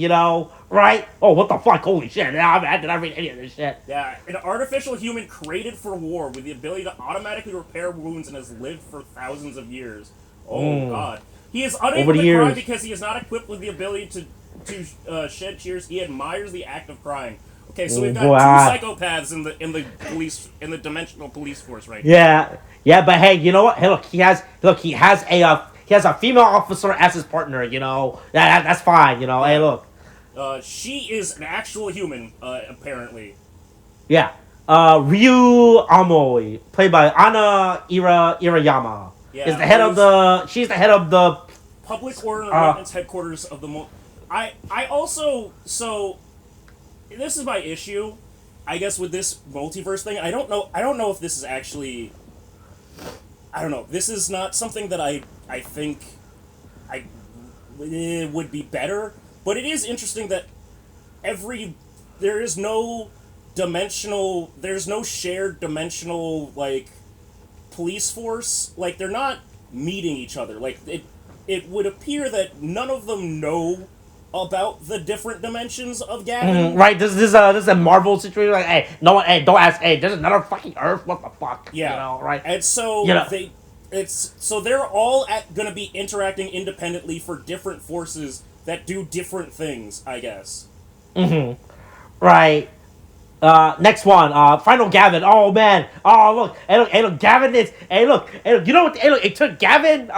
right? Oh, what the fuck? Holy shit. Did I read any of this shit?
Yeah, an artificial human created for war with the ability to automatically repair wounds and has lived for thousands of years. Oh, God. He is unable to cry because he is not equipped with the ability to shed tears. He admires the act of crying. Okay, so we've got two psychopaths in the dimensional police force right now.
Yeah, but hey, you know what? Hey, look, he has a female officer as his partner. That's fine. Hey, look.
She is an actual human, apparently.
Yeah. Ryu Amoi, played by Anna Irayama.
Yeah,
she's the head of the
public order and maintenance headquarters of the I also this is my issue, I guess, with this multiverse thing. I don't know if this is actually this is not something that I think would be better, but it is interesting that there's no shared dimensional like police force. Like they're not meeting each other. Like it would appear that none of them know about the different dimensions of Gavan.
Right, this is a Marvel situation. Like, hey, no one, hey, don't ask. Hey, there's another fucking Earth. What the fuck?
Yeah,
right.
And so they're all gonna be interacting independently for different forces that do different things, I guess.
Right. Next one, Final Gavan. Oh man. Oh look. Hey look, Gavan is. Hey look. You know what? Hey look. It took Gavan.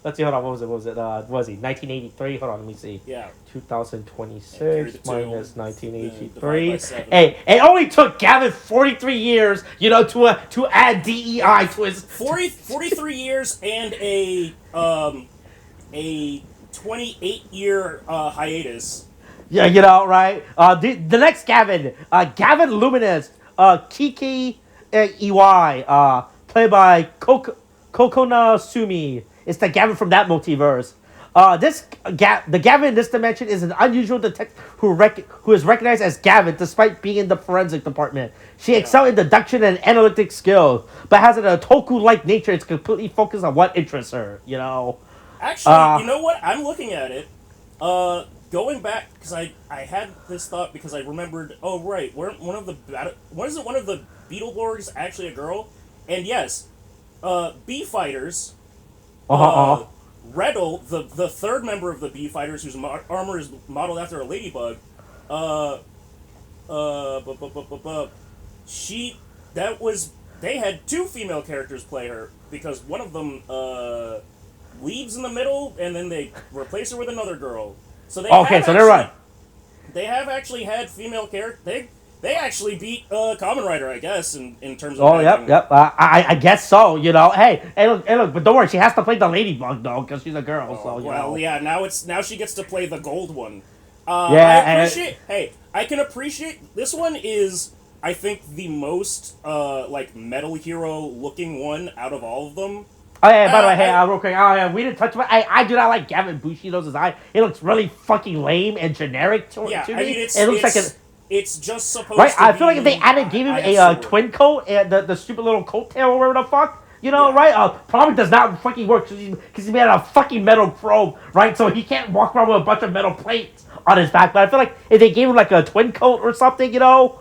Let's see. Hold on. What was it? What was he? 1983. Hold on. Let me see.
Yeah.
2026 minus
divide by
1983.
7.
Hey, it only took Gavin 43 years, to add DEI to his
43 years and a 28-year hiatus.
Yeah, right? The next Gavin, Gavin Luminous, Kiki Iwai, played by Kokona Sumi. It's the Gavin from that multiverse. The Gavin in this dimension is an unusual detective who is recognized as Gavin despite being in the forensic department. She excels in deduction and analytic skills, but has an otaku-like nature. It's completely focused on what interests her.
Actually, you know what? I'm looking at it. Going back, because I had this thought because I remembered. Oh right, one of the Beetleborgs actually a girl? And yes, Bee Fighters. Reddle, the third member of the Bee Fighters, whose armor is modeled after a ladybug. They had two female characters play her because one of them leaves in the middle and then they replace her with another girl. So they're right. They have actually had female characters. They actually beat Kamen Rider, I guess, in terms of.
Oh, yep. I guess so. Hey, look, but don't worry. She has to play the ladybug though, because she's a girl.
Yeah. Now she gets to play the gold one. I can appreciate this one is I think the most Metal Hero looking one out of all of them.
Oh yeah, by the way, real quick, we didn't touch about. I do not like Gavin Bushido's design. It looks really fucking lame and generic to me.
I mean,
it looks like
it's just supposed
right.
to
I feel
be,
like if they gave him a twin coat and the stupid little coattail or whatever the fuck, right? Probably does not fucking work because he's made out of fucking metal chrome, right? So he can't walk around with a bunch of metal plates on his back. But I feel like if they gave him like a twin coat or something, he probably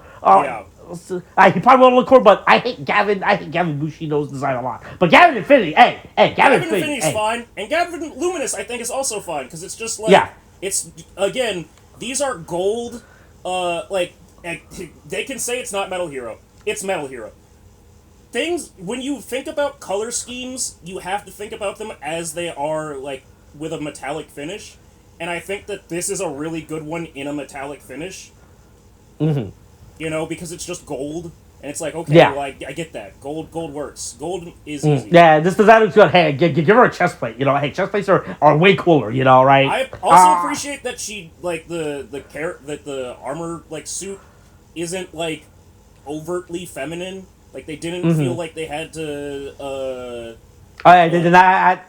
won't look cool, but I hate Gavin Bushido's design a lot. But Gavin Infinity, Gavin
Infinity's fine, and Gavin Luminous I think is also fine because it's just like it's again these are gold. They can say it's not Metal Hero. It's Metal Hero. Things when you think about color schemes, you have to think about them as they are like with a metallic finish, and I think that this is a really good one in a metallic finish.
Mm-hmm.
Because it's just gold, and it's like, okay, I get that. Gold works. Gold is easy.
Yeah, this design looks good. Hey, give her a chest plate. Hey, chest plates are way cooler, right?
I also appreciate that she, the armor, suit isn't, overtly feminine. Like, they didn't feel like they had to,
they did not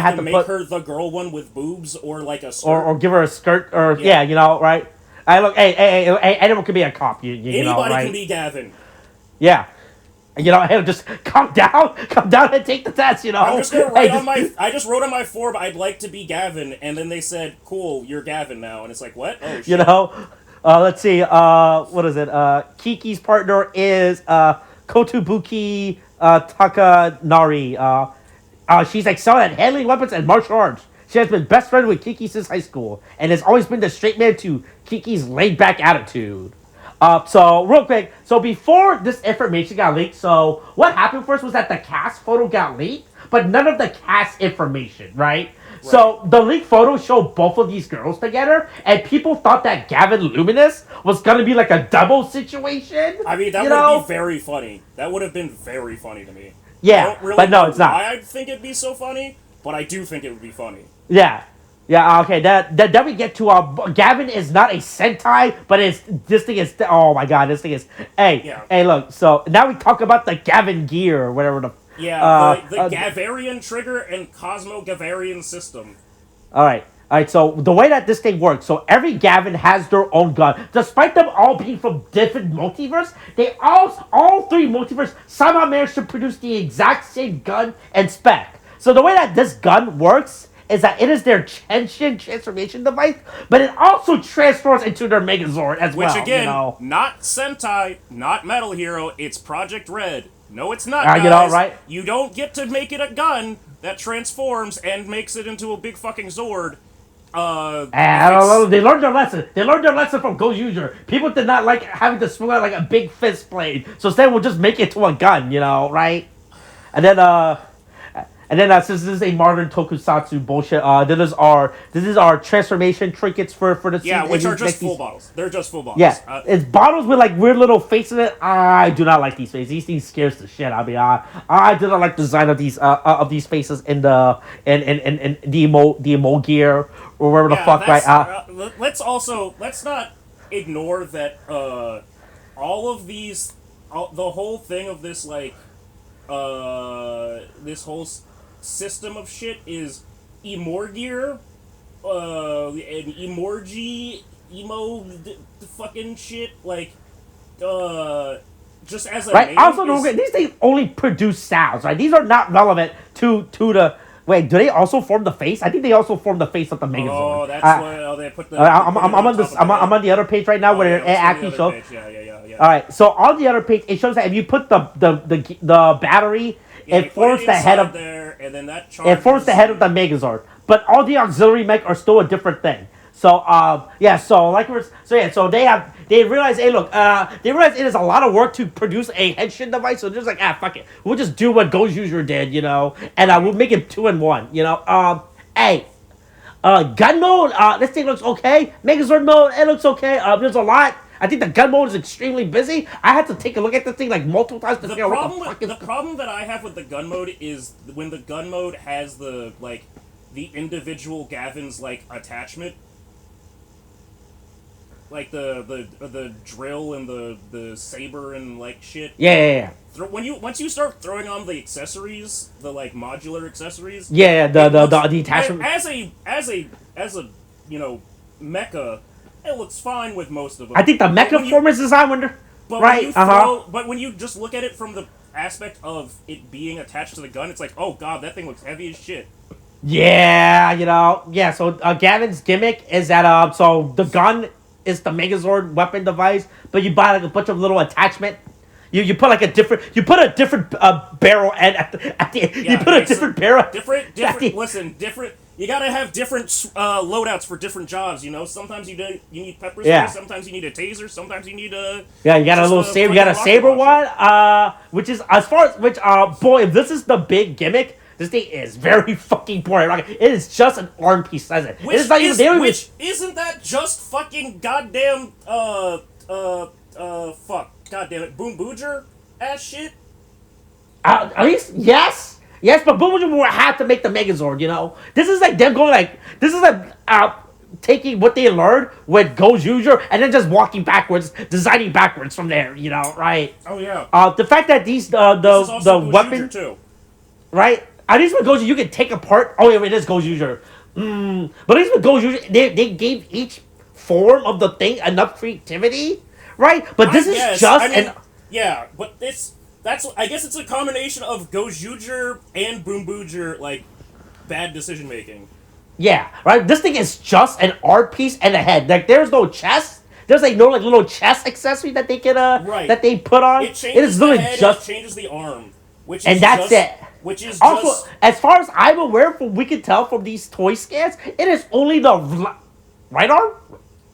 have to
make her the girl one with boobs, or, a skirt.
Or give her a skirt, or, right? Anyone can be a cop,
Anybody
right?
can be Gavin.
Yeah. Hey, just come down and take the test,
I'm just gonna write I just wrote on my form, I'd like to be Gavin, and then they said, cool, you're Gavin now, and it's like, what? Oh, shit.
Let's see, what is it? Kiki's partner is, Kotobuki, Takanari. She's excelled at handling weapons and martial arts. She has been best friend with Kiki since high school, and has always been the straight man to Kiki's laid-back attitude. So, real quick, before this information got leaked, so what happened first was that the cast photo got leaked, but none of the cast information, right? So, the leaked photos show both of these girls together, and people thought that Gavin Luminous was gonna be like a double situation.
I mean, that would be very funny. That would have been very funny to me.
Yeah,
I don't really
but no, it's not.
Why I'd think it'd be so funny, but I do think it would be funny.
Yeah, okay, then we get to, Gavin is not a Sentai, but this thing is, oh my god, this thing is, hey, look, so now we talk about the Gavin gear, or whatever the...
Yeah, the Gavarian trigger and Cosmo Gavarian system.
Alright, so the way that this thing works, so every Gavin has their own gun. Despite them all being from different multiverse, they all three multiverse somehow managed to produce the exact same gun and spec. So the way that this gun works is that it is their Genshin transformation device, but it also transforms into their Megazord as well.
Which again, not Sentai, not Metal Hero, it's Project Red. No, it's not, guys.
Right?
You don't get to make it a gun that transforms and makes it into a big fucking Zord.
I don't know. They learned their lesson. They learned their lesson from Go User. People did not like having to swing out like a big fist blade, so instead we'll just make it to a gun, right? And then, And then since this is a modern tokusatsu bullshit, this is our transformation trinkets for the scene.
Yeah, which are
Like
just
these-
full bottles. They're just full bottles.
Yeah, it's bottles with like weird little faces in it. I do not like these faces. These things scares the shit out of me. I do not like the design of these faces in the in the emo gear or wherever the fuck. Right.
Let's not ignore that. All of these, the whole thing of this like, this whole system of shit is emo gear, and emorgy, fucking shit, like, just as a
Right.
name
Also,
is,
these things only produce sounds. Right. These are not relevant to the. Wait, do they also form the face? I think they also form the face of the Megazord.
Oh, that's why they put the.
I'm on the other page right now where it actually shows.
Yeah.
All right, so on the other page, it shows that if you put the battery, it forms the head of
there, and then that
it forms the head of the Megazord. But all the auxiliary mech are still a different thing. So so they realize, hey look, they realize it is a lot of work to produce a headship device. So they're just like, fuck it, we'll just do what Ghost User did, and we'll make it 2-in-1, hey. Gun mode, this thing looks okay. Megazord mode, it looks okay. There's a lot. I think the gun mode is extremely busy. I had to take a look at this thing like multiple times to figure out what the fuck is.
The problem that I have with the gun mode is when the gun mode has the individual Gavin's like attachment, like the drill and the saber and like shit.
Yeah.
Once you start throwing on the accessories, the like modular accessories.
Yeah, the attachment.
As a mecha, it looks fine with most of them.
I think the mecha performance design wonder. Right.
But when you just look at it from the aspect of it being attached to the gun, it's like, oh god, that thing looks heavy as shit.
Yeah, yeah. So Gavin's gimmick is that so the gun is the Megazord weapon device, but you buy like a bunch of little attachment. You put like a different barrel end at the
Yeah,
you put a different barrel.
Different. Different. You gotta have different loadouts for different jobs. Sometimes you need pepper spray.
Yeah.
Sometimes you need a taser. Sometimes you need a.
Yeah, you got a little saber. You got a saber one. Which is as far as boy, if this is the big gimmick, this thing is very fucking boring. Like, it is just an arm piece, says it.
Which isn't that just fucking goddamn fuck. God damn it, Boom Booger ass shit?
At least, yes, but Boom Booger will have to make the Megazord, This is like them going this is like, taking what they learned with Ghost User and then just walking backwards, designing backwards from there, right?
Oh, yeah.
The fact that these, the weapon,
too.
right? At least with Ghost User, you can take apart, it is Ghost User. But at least with Ghost User, they gave each form of the thing enough creativity. Right, but this is just
yeah, but I guess it's a combination of Gojuger and Boom Booger, like, bad decision making.
Yeah, right. This thing is just an art piece and a head. Like, there's no chest. There's like no like little chest accessory that they can that they put on.
It changes the head, it changes the arm,
that's it.
Which is
also,
just,
as far as I'm aware, we can tell from these toy scans, it is only the right arm.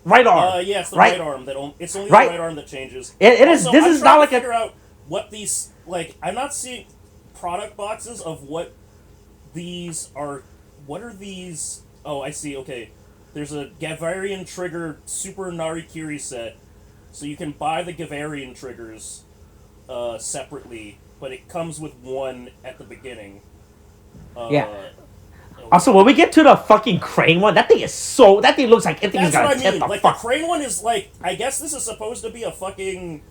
Right arm.
Yeah, it's the right arm it's only the right arm that changes.
It is. This is not like
figure out what these like. I'm not seeing product boxes of what these are. What are these? Oh, I see. Okay, there's a Gavarian trigger Super Narikiri set, so you can buy the Gavarian triggers separately, but it comes with one at the beginning.
Yeah. Also, when we get to the fucking crane one, that thing looks like it is gonna tip the
fuck. The crane one is like, I guess this is supposed to be a fucking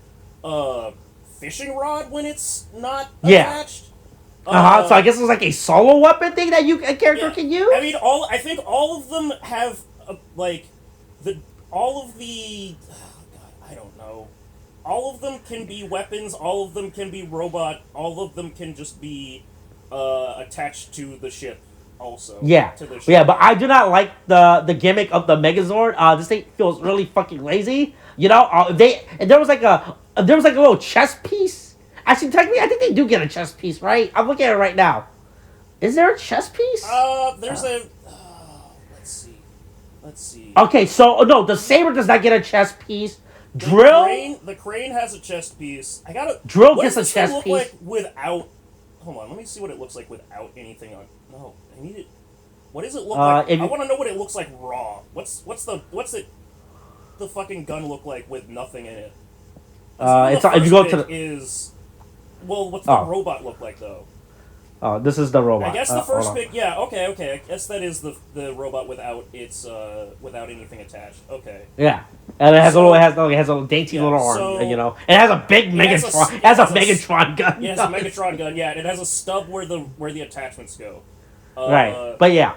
fishing rod when it's not attached.
So I guess it's like a solo weapon thing that a character can use.
I mean, I think all of them have all of them can be weapons. All of them can be robot. All of them can just be attached to the ship. Also,
but I do not like the gimmick of the Megazord. This thing feels really fucking lazy. There was like a little chest piece. Actually, technically, I think they do get a chest piece, right? I'm looking at it right now. Is there a chest piece?
There's a. Let's see.
Okay, so no, the saber does not get a chest piece.
The crane has a chest piece.
Drill gets a chest piece.
Like without hold on, let me see what it looks like without anything on. No, I need it. What does it look like? I want to know what it looks like raw. What's the fucking gun look like with nothing in it?
It's if you go to the
what's the robot look like though?
Oh, this is the robot.
I guess the first pic. Yeah, okay. I guess that is the robot without its without anything attached. Okay.
Yeah, and it has a dainty little arm.
So,
it has a big Megatron. It has a Megatron gun.
Yeah, it's a Megatron gun. Yeah, and it has a stub where the attachments go.
Right, but yeah.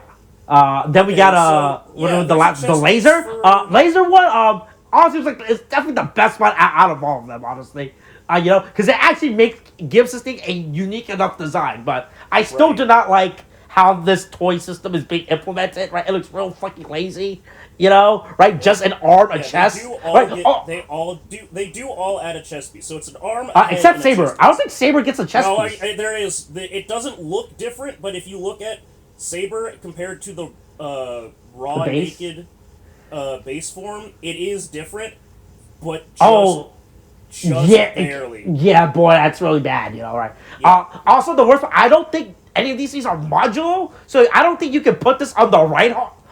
Then we got the laser. Laser one. Honestly, it's definitely the best one out of all of them. Honestly, because it actually gives this thing a unique enough design. But I still do not like how this toy system is being implemented. Right, it looks real fucking lazy. Right? Just an arm, a chest.
They do all add a chest piece. So it's an arm.
Except Saber. I don't think Saber gets a chest piece.
There is. It doesn't look different, but if you look at Saber compared to the raw naked base form, it is different, but just barely.
Yeah, boy, that's really bad. Right? Yeah. Also, the worst part, I don't think any of these things are modular, so I don't think you can put this on the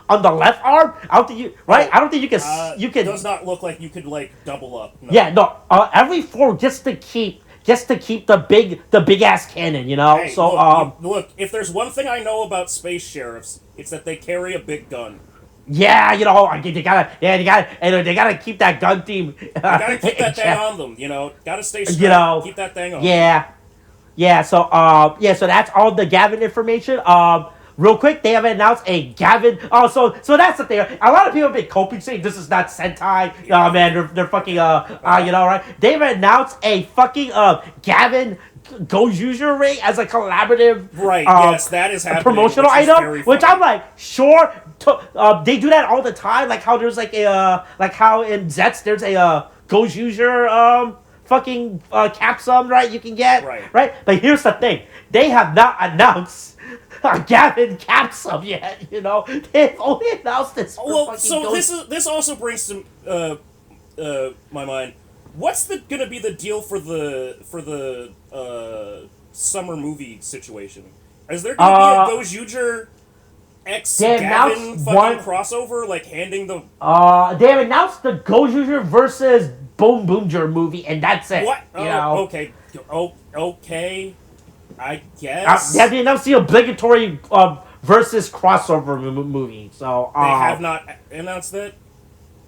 on the left arm. I don't think you right. I don't think you can.
It does not look like you could double up. No.
Yeah, no. Every form just to keep the big ass cannon,
Hey,
so
look, if there's one thing I know about space sheriffs, it's that they carry a big gun.
Yeah, they gotta keep that gun theme.
They gotta keep that thing on them, Gotta stay straight. Keep that thing on.
Yeah. So so that's all the Gavan information. Real quick, they have announced a Gavan. Oh, so that's the thing. A lot of people have been coping saying this is not Sentai. Oh man, they're fucking right. They've announced a fucking Gavan Gojuju ring as a collaborative
yes, that is happening,
promotional item, which I'm like, sure. They do that all the time. Like how there's how in Zets there's a Gojuju fucking capsule, right? You can get right. But here's the thing: they have not announced a Gavan capsule yet. They've only announced this.
This also brings to my mind. What's gonna be the deal for the summer movie situation? Is there gonna be a Gojuju X Gavan fucking crossover, handing the?
They have announced the Gojuju versus Boom Boomger movie, and that's it.
What? Okay. Okay. I guess.
They have announced the obligatory versus crossover movie. So
they have not announced that.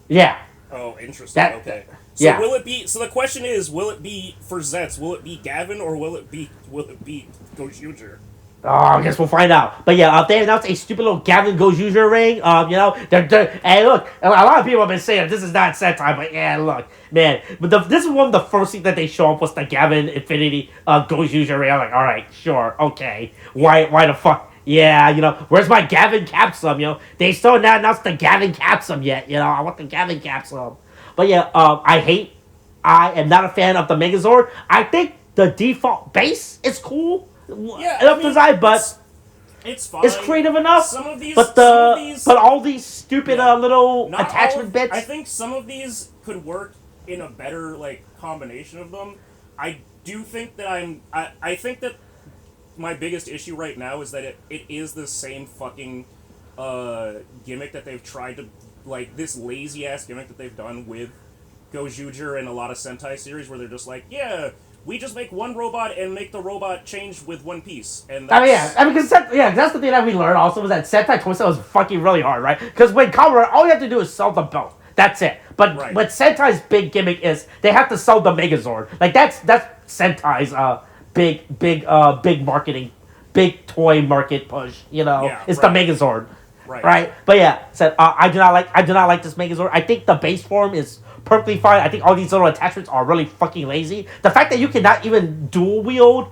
Yeah.
Oh, interesting. Okay. So will it be? So the question is, will it be for Zets? Will it be Gavan or will it be Gojuju?
I guess we'll find out. But yeah, they announced a stupid little Gavan Gojuju ring. Hey, look, a lot of people have been saying this is not Sentai, but yeah, look, man. But this is one of the first things that they show up was the Gavan Infinity Gojuju ring. I'm like, all right, sure, okay. Why the fuck? Yeah, where's my Gavan capsule? They still not announced the Gavan capsule yet. I want the Gavan capsule. But yeah, I am not a fan of the Megazord. I think the default base is cool.
Yeah,
design, but
it's fine.
It's creative enough. But all these stupid little attachment bits.
I think some of these could work in a better combination of them. I do think that I think that my biggest issue right now is that it is the same fucking gimmick that they've tried to this lazy ass gimmick that they've done with Gojuju and a lot of Sentai series where they're just we just make one robot and make the robot change with one piece. And that's...
because that's the thing that we learned also was that Sentai Tokusatsu was fucking really hard, right? Because when Kamen, all you have to do is sell them both. That's it. But Sentai's big gimmick is they have to sell the Megazord. That's Sentai's big marketing, big toy market push. The Megazord. Right. But yeah, I do not like this Megazord. I think the base form is perfectly fine. I think all these little attachments are really fucking lazy. The fact that you cannot even dual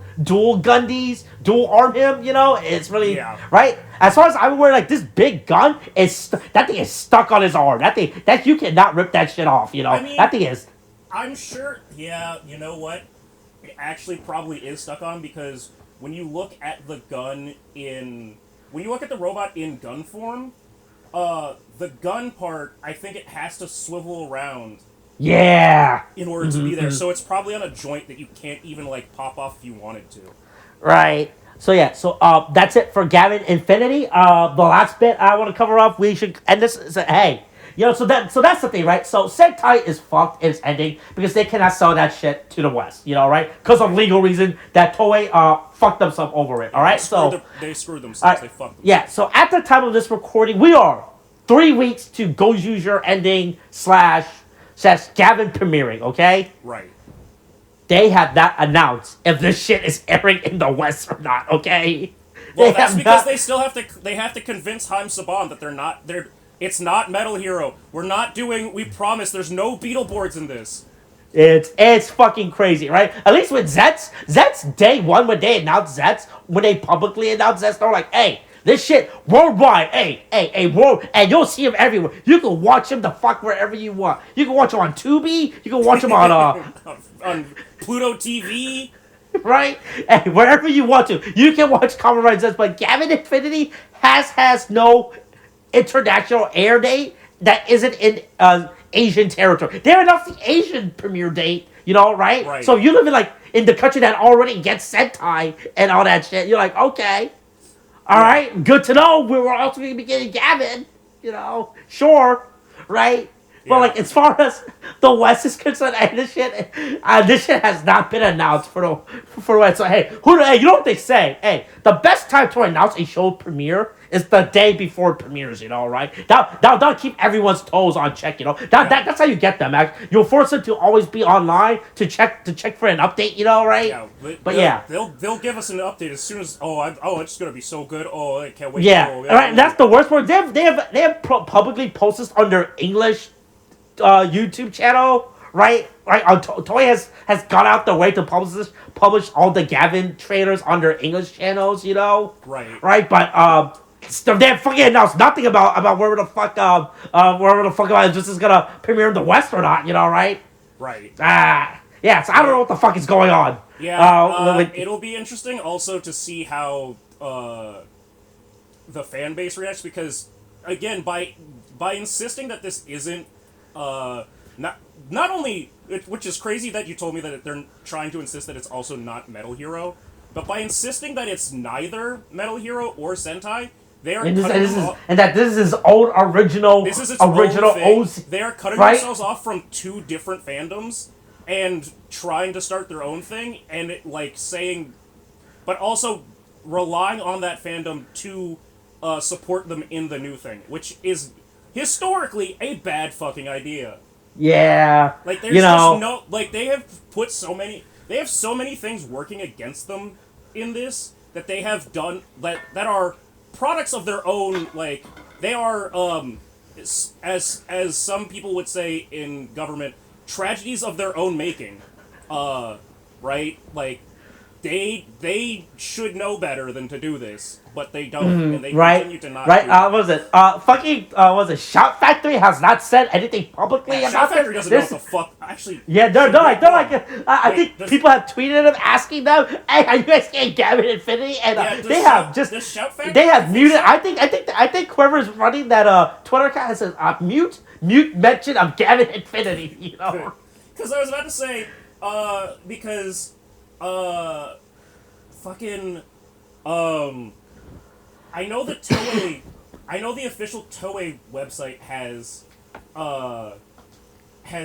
gun these, dual arm him, it's really right. As far as I'm aware, this big gun that thing is stuck on his arm. That you cannot rip that shit off. That thing is.
I'm sure. Yeah, you know what? It actually probably is stuck on because when you look at the robot in gun form. The gun part, I think it has to swivel around.
Yeah.
In order to be there, so it's probably on a joint that you can't even pop off if you wanted to.
Right. So yeah. So that's it for Gavin Infinity. The last bit I want to cover up. We should end this. Hey, that's the thing, right? So Sentai is fucked. It's ending because they cannot sell that shit to the West. Right? Because of legal reason that Toei fucked themselves over it. All right.
They screwed themselves. They fucked themselves.
Yeah. So at the time of this recording, we are 3 weeks to Go Use Your ending / Gavin premiering. Okay.
Right.
They have not announced if this shit is airing in the West or not, okay?
Well, that's because they still have to convince Haim Saban that it's not Metal Hero. We promise there's no Beetleborgs in this.
It's fucking crazy, right? At least with Zets day one when they announced Zets, when they publicly announced Zets, they're like, hey, this shit worldwide, hey, world, and you'll see him everywhere. You can watch him the fuck wherever you want. You can watch him on Tubi. You can watch him on
on Pluto TV,
right? Hey, wherever you want to, you can watch Kamen Rider Zets. But Gavin Infinity has no international air date that isn't in Asian territory. They announced the Asian premiere date, right?
Right.
So you live in the country that already gets Sentai and all that shit. You're like, okay. All right, good to know. We're also going to be getting Gavin, sure, right?
Yeah.
But as far as the West is concerned, this shit has not been announced for the West. So hey, you know what they say? Hey, the best time to announce a show premiere is the day before it premieres. Right? That'll keep everyone's toes on check. That's how you get them. You'll force them to always be online to check for an update. Right?
Yeah,
but yeah,
they'll give us an update as soon as it's gonna be so good. Oh, I can't wait.
Yeah, right. That's the worst part. They have publicly posted on their English YouTube channel, right? Toei has gone out the way to publish all the Gavin trailers on their English channels,
Right.
But they fucking announced nothing about wherever the fuck this is gonna premiere in the West or not, right?
Right.
Yeah. So I don't know what the fuck is going on.
Yeah. It'll be interesting also to see how the fan base reacts, because again, by insisting that this isn't not only, which is crazy that you told me that they're trying to insist that it's also not Metal Hero, but by insisting that it's neither Metal Hero or Sentai, they are
that this is his own original.
This is its
original
own thing. They are cutting
right?
themselves off from two different fandoms and trying to start their own thing, and saying, but also relying on that fandom to support them in the new thing, which is historically a bad fucking idea.
Yeah.
There's just no, they have put they have so many things working against them in this that they have done that are products of their own, they are as some people would say in government, tragedies of their own making. Right? They should know better than to do this, but they don't, and they continue to not.
Right?
Do it.
Was it Shout Factory has not said anything publicly about
Shout Factory doesn't know what the fuck. Actually,
yeah, they're like. I think people have tweeted them asking them, "Hey, are you guys getting Gavin Infinity?" And they have muted. I think whoever's running that Twitter account has said mute mention of Gavin Infinity.
Because I was about to say, because. Fucking, I know the Toei, I know the official Toei website has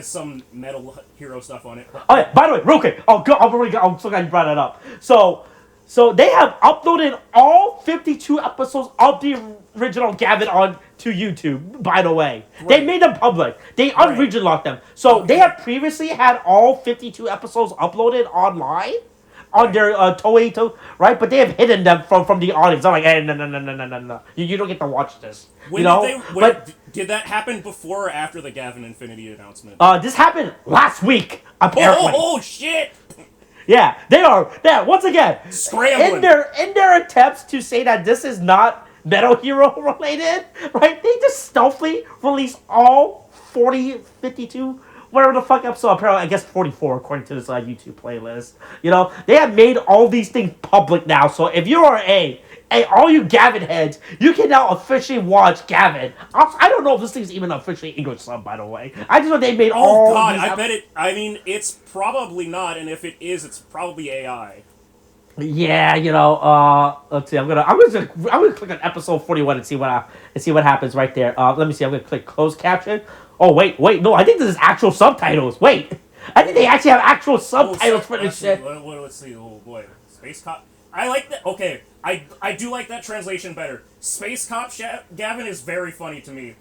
some Metal Hero stuff on it.
Oh yeah, by the way, real quick, I'm so glad you brought that up. So they have uploaded all 52 episodes of the original Gavin to YouTube, by the way. Right. They made them public. They unregion locked them. So they have previously had all 52 episodes uploaded online on their Toei, right? But they have hidden them from the audience. I'm like, hey, no. You don't get to watch this.
Did that happen before or after the Gavin Infinity announcement?
This happened last week, apparently.
Oh shit!
Yeah, they are once again
scrambling
in their attempts to say that this is not Metal Hero related, right? They just stealthily release all 52, whatever the fuck episode. Apparently, I guess 44 according to this YouTube playlist. They have made all these things public now. So if you are all you Gavin heads, you can now officially watch Gavin. I don't know if this thing's even officially English sub, by the way. I just know they made all.
Oh god, I bet it. I mean, it's probably not, and if it is, it's probably AI.
Yeah, let's see. I'm gonna click on episode 41 and see what happens right there. Let me see. I'm gonna click closed caption. Oh wait, no. I think this is actual subtitles. Wait, I think they actually have actual subtitles for this shit.
Let's see. Oh boy, Space Cop. I like that. Okay, I do like that translation better. Space Cop Gavin is very funny to me.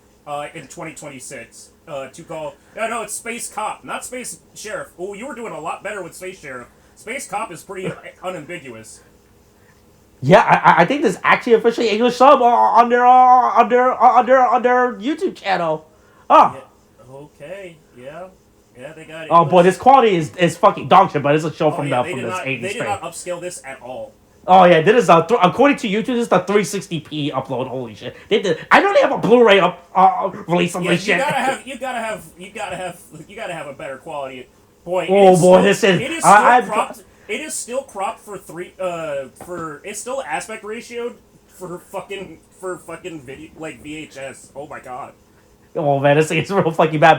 In 2026, to call no, it's Space Cop, not Space Sheriff. Oh, you were doing a lot better with Space Sheriff. Space Cop is pretty unambiguous.
Yeah, I think this is actually officially English sub on their YouTube channel. Oh.
Yeah. Okay. Yeah. Yeah, they got it.
Oh boy, this quality is fucking dog shit, but it's a show from
yeah,
the from this 80s.
They did not upscale this at all.
Oh yeah, this is according to YouTube, this is the 360p upload. Holy shit! They did. I know they have a Blu-ray release on this shit.
You gotta have a better quality. Boy.
Oh boy, this is.
It is still cropped. It is still cropped for it's still aspect ratioed for fucking video like VHS. Oh my god.
Oh man, this is real fucking bad.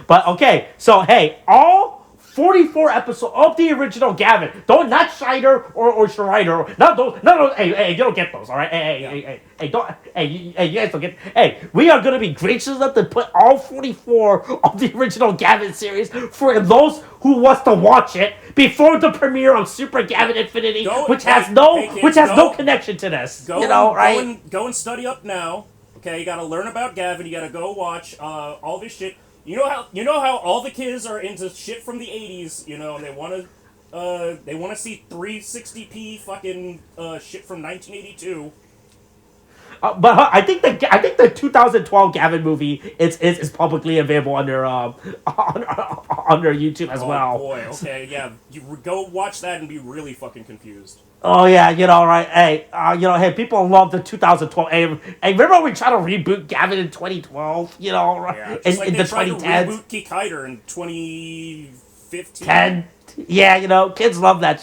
But okay. So hey, all 44 episodes of the original Gavin. Not Scheider or Schreider. Not those. No. Hey, you don't get those. All right. Hey, don't. You guys don't get. Hey, we are gonna be gracious enough to put all 44 of the original Gavin series for those who wants to watch it before the premiere of Super Gavin Infinity, which has no connection to this. Right?
Go and study up now. Okay, you gotta learn about Gavin. You gotta go watch all this shit. You know how all the kids are into shit from the 80s, and they wanna see 360p fucking shit from 1982.
But I think the 2012 Gavin movie is publicly available under YouTube as well.
Oh boy, okay, yeah, you go watch that and be really fucking confused.
Oh yeah, right? Hey, people love the 2012. Hey, remember when we tried to reboot Gavin in 2012? Right?
Yeah, just like
in
they
the
tried
2010s.
to reboot Kikaider in 2015.
10. Yeah, kids love that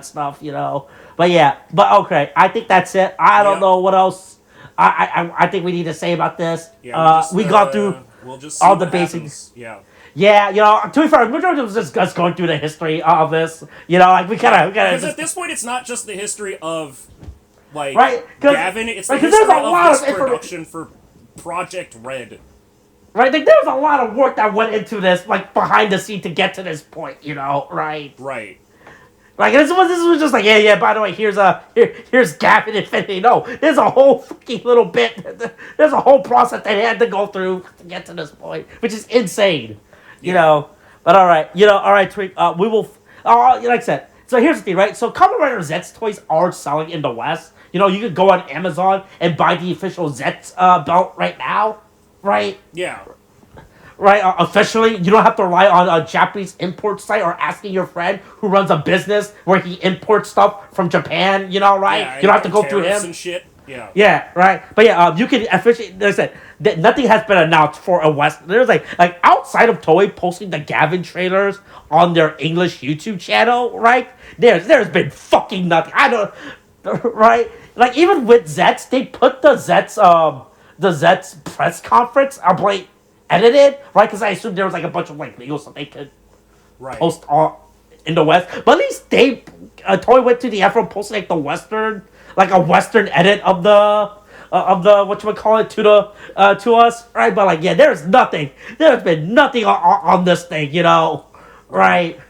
stuff. But okay, I think that's it. I don't know what else. I think we need to say about this.
Yeah,
we got through
we'll just see
all the
what
basics.
happens. Yeah.
Yeah, to be fair, we're just going through the history of this. Like we kind of
because at this point, it's not just the history of like
right,
Gavin. It's the history
there's a lot
of this
of
production for Project Red.
Right, like there was a lot of work that went into this, like behind the scene to get to this point. Right.
Right.
Like this was just like yeah. By the way, here's Gavin Infinity. No, there's a whole fucking little bit. There's a whole process they had to go through to get to this point, which is insane. But all right, Tariq, we will, like I said, so here's the thing, right? So Kamen Rider Zets toys are selling in the West. You can go on Amazon and buy the official Zets belt right now, right?
Yeah.
Right, officially, you don't have to rely on a Japanese import site or asking your friend who runs a business where he imports stuff from Japan, right?
Yeah,
you don't have to go through him.
And shit. Yeah.
Yeah, right. But you can officially. There's that nothing has been announced for a West. There's like outside of Toei posting the Gavin trailers on their English YouTube channel, right? There's been fucking nothing. I don't. Right. Like even with Zets, they put the Zets press conference like edited, right? Because I assumed there was like a bunch of like legal stuff they could post in the West. But at least Toei went to the effort of posting like a Western edit of the whatchamacallit to us, right? But there's been nothing on this thing, right?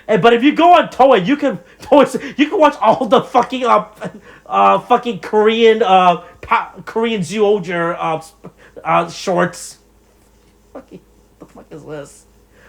But if you go on Toei, you can watch all the fucking Korean Korean Zyuohger shorts. The fuck is this?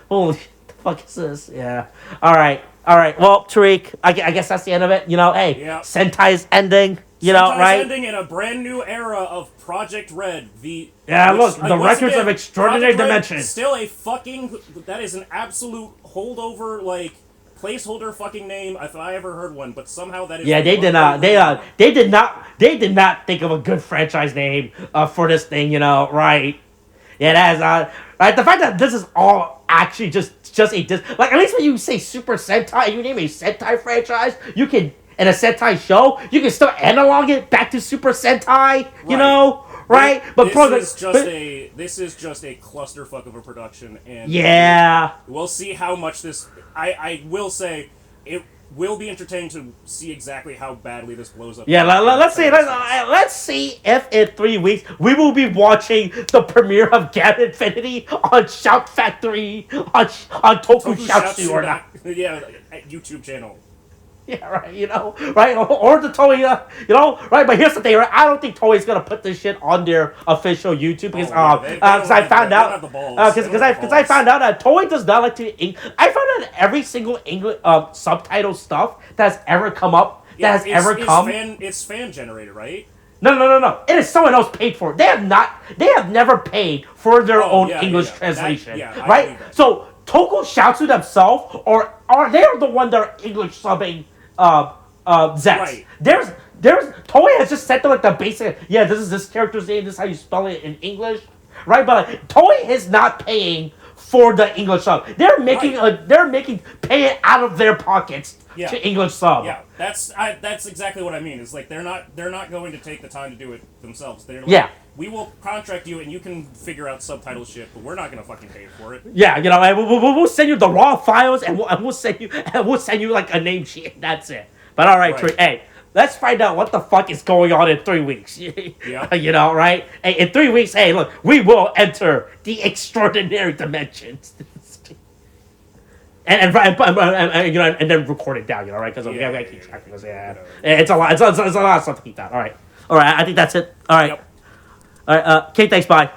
Holy, the fuck is this? Yeah. All right. Well, Tariq, I guess that's the end of it. Hey, Sentai's ending.
Sentai's
right?
ending in a brand new era of Project Red.
The records of extraordinary dimensions.
Still that is an absolute holdover, placeholder fucking name if I ever heard one. But somehow that is.
Yeah, they did not. They did not think of a good franchise name for this thing. Right? Yeah, that is right. The fact that this is all actually just a at least when you say Super Sentai, you name a Sentai franchise, you can. In a Sentai show, you can still analog it back to Super Sentai, right? But
this is just a clusterfuck of a production, and
yeah,
we'll see how much this. I will say, will be entertaining to see exactly how badly this blows up.
Yeah, let's see if in 3 weeks we will be watching the premiere of Gavan Infinity on Shout Factory on Tokusatsu or not.
Yeah, YouTube channel.
Yeah, right, right, or the Toei, right, but here's the thing, right, I don't think Toei's gonna put this shit on their official YouTube, because, because I found out that Toei does not like to, I found out every single English, subtitle stuff that's ever come up,
it's fan generated, right?
No. It is someone else paid for it. They have never paid for their own English translation, right? So, Tokusatsu themselves, they are the one that are English subbing, Zets.
Right.
There's Toei has just set them like the basic. Yeah, this is this character's name. This is how you spell it in English, right? But Toei is not paying for the English sub. They're making pay it out of their pockets to English sub.
Yeah, that's exactly what I mean. It's like they're not going to take the time to do it themselves. They're like, we will contract you and you can figure out subtitle shit, but we're not gonna fucking pay for it.
Yeah, and we'll send you the raw files and we'll send you like a name sheet. That's it. But all right. Hey, let's find out what the fuck is going on in 3 weeks.
Yeah.
Right? Hey, in 3 weeks, hey, look, we will enter the extraordinary dimensions. And then record it down, right? Because we gotta keep track of this. It's a lot. It's a lot of stuff to keep down. All right. I think that's it. All right.
Yep.
All right. Okay. Thanks. Bye.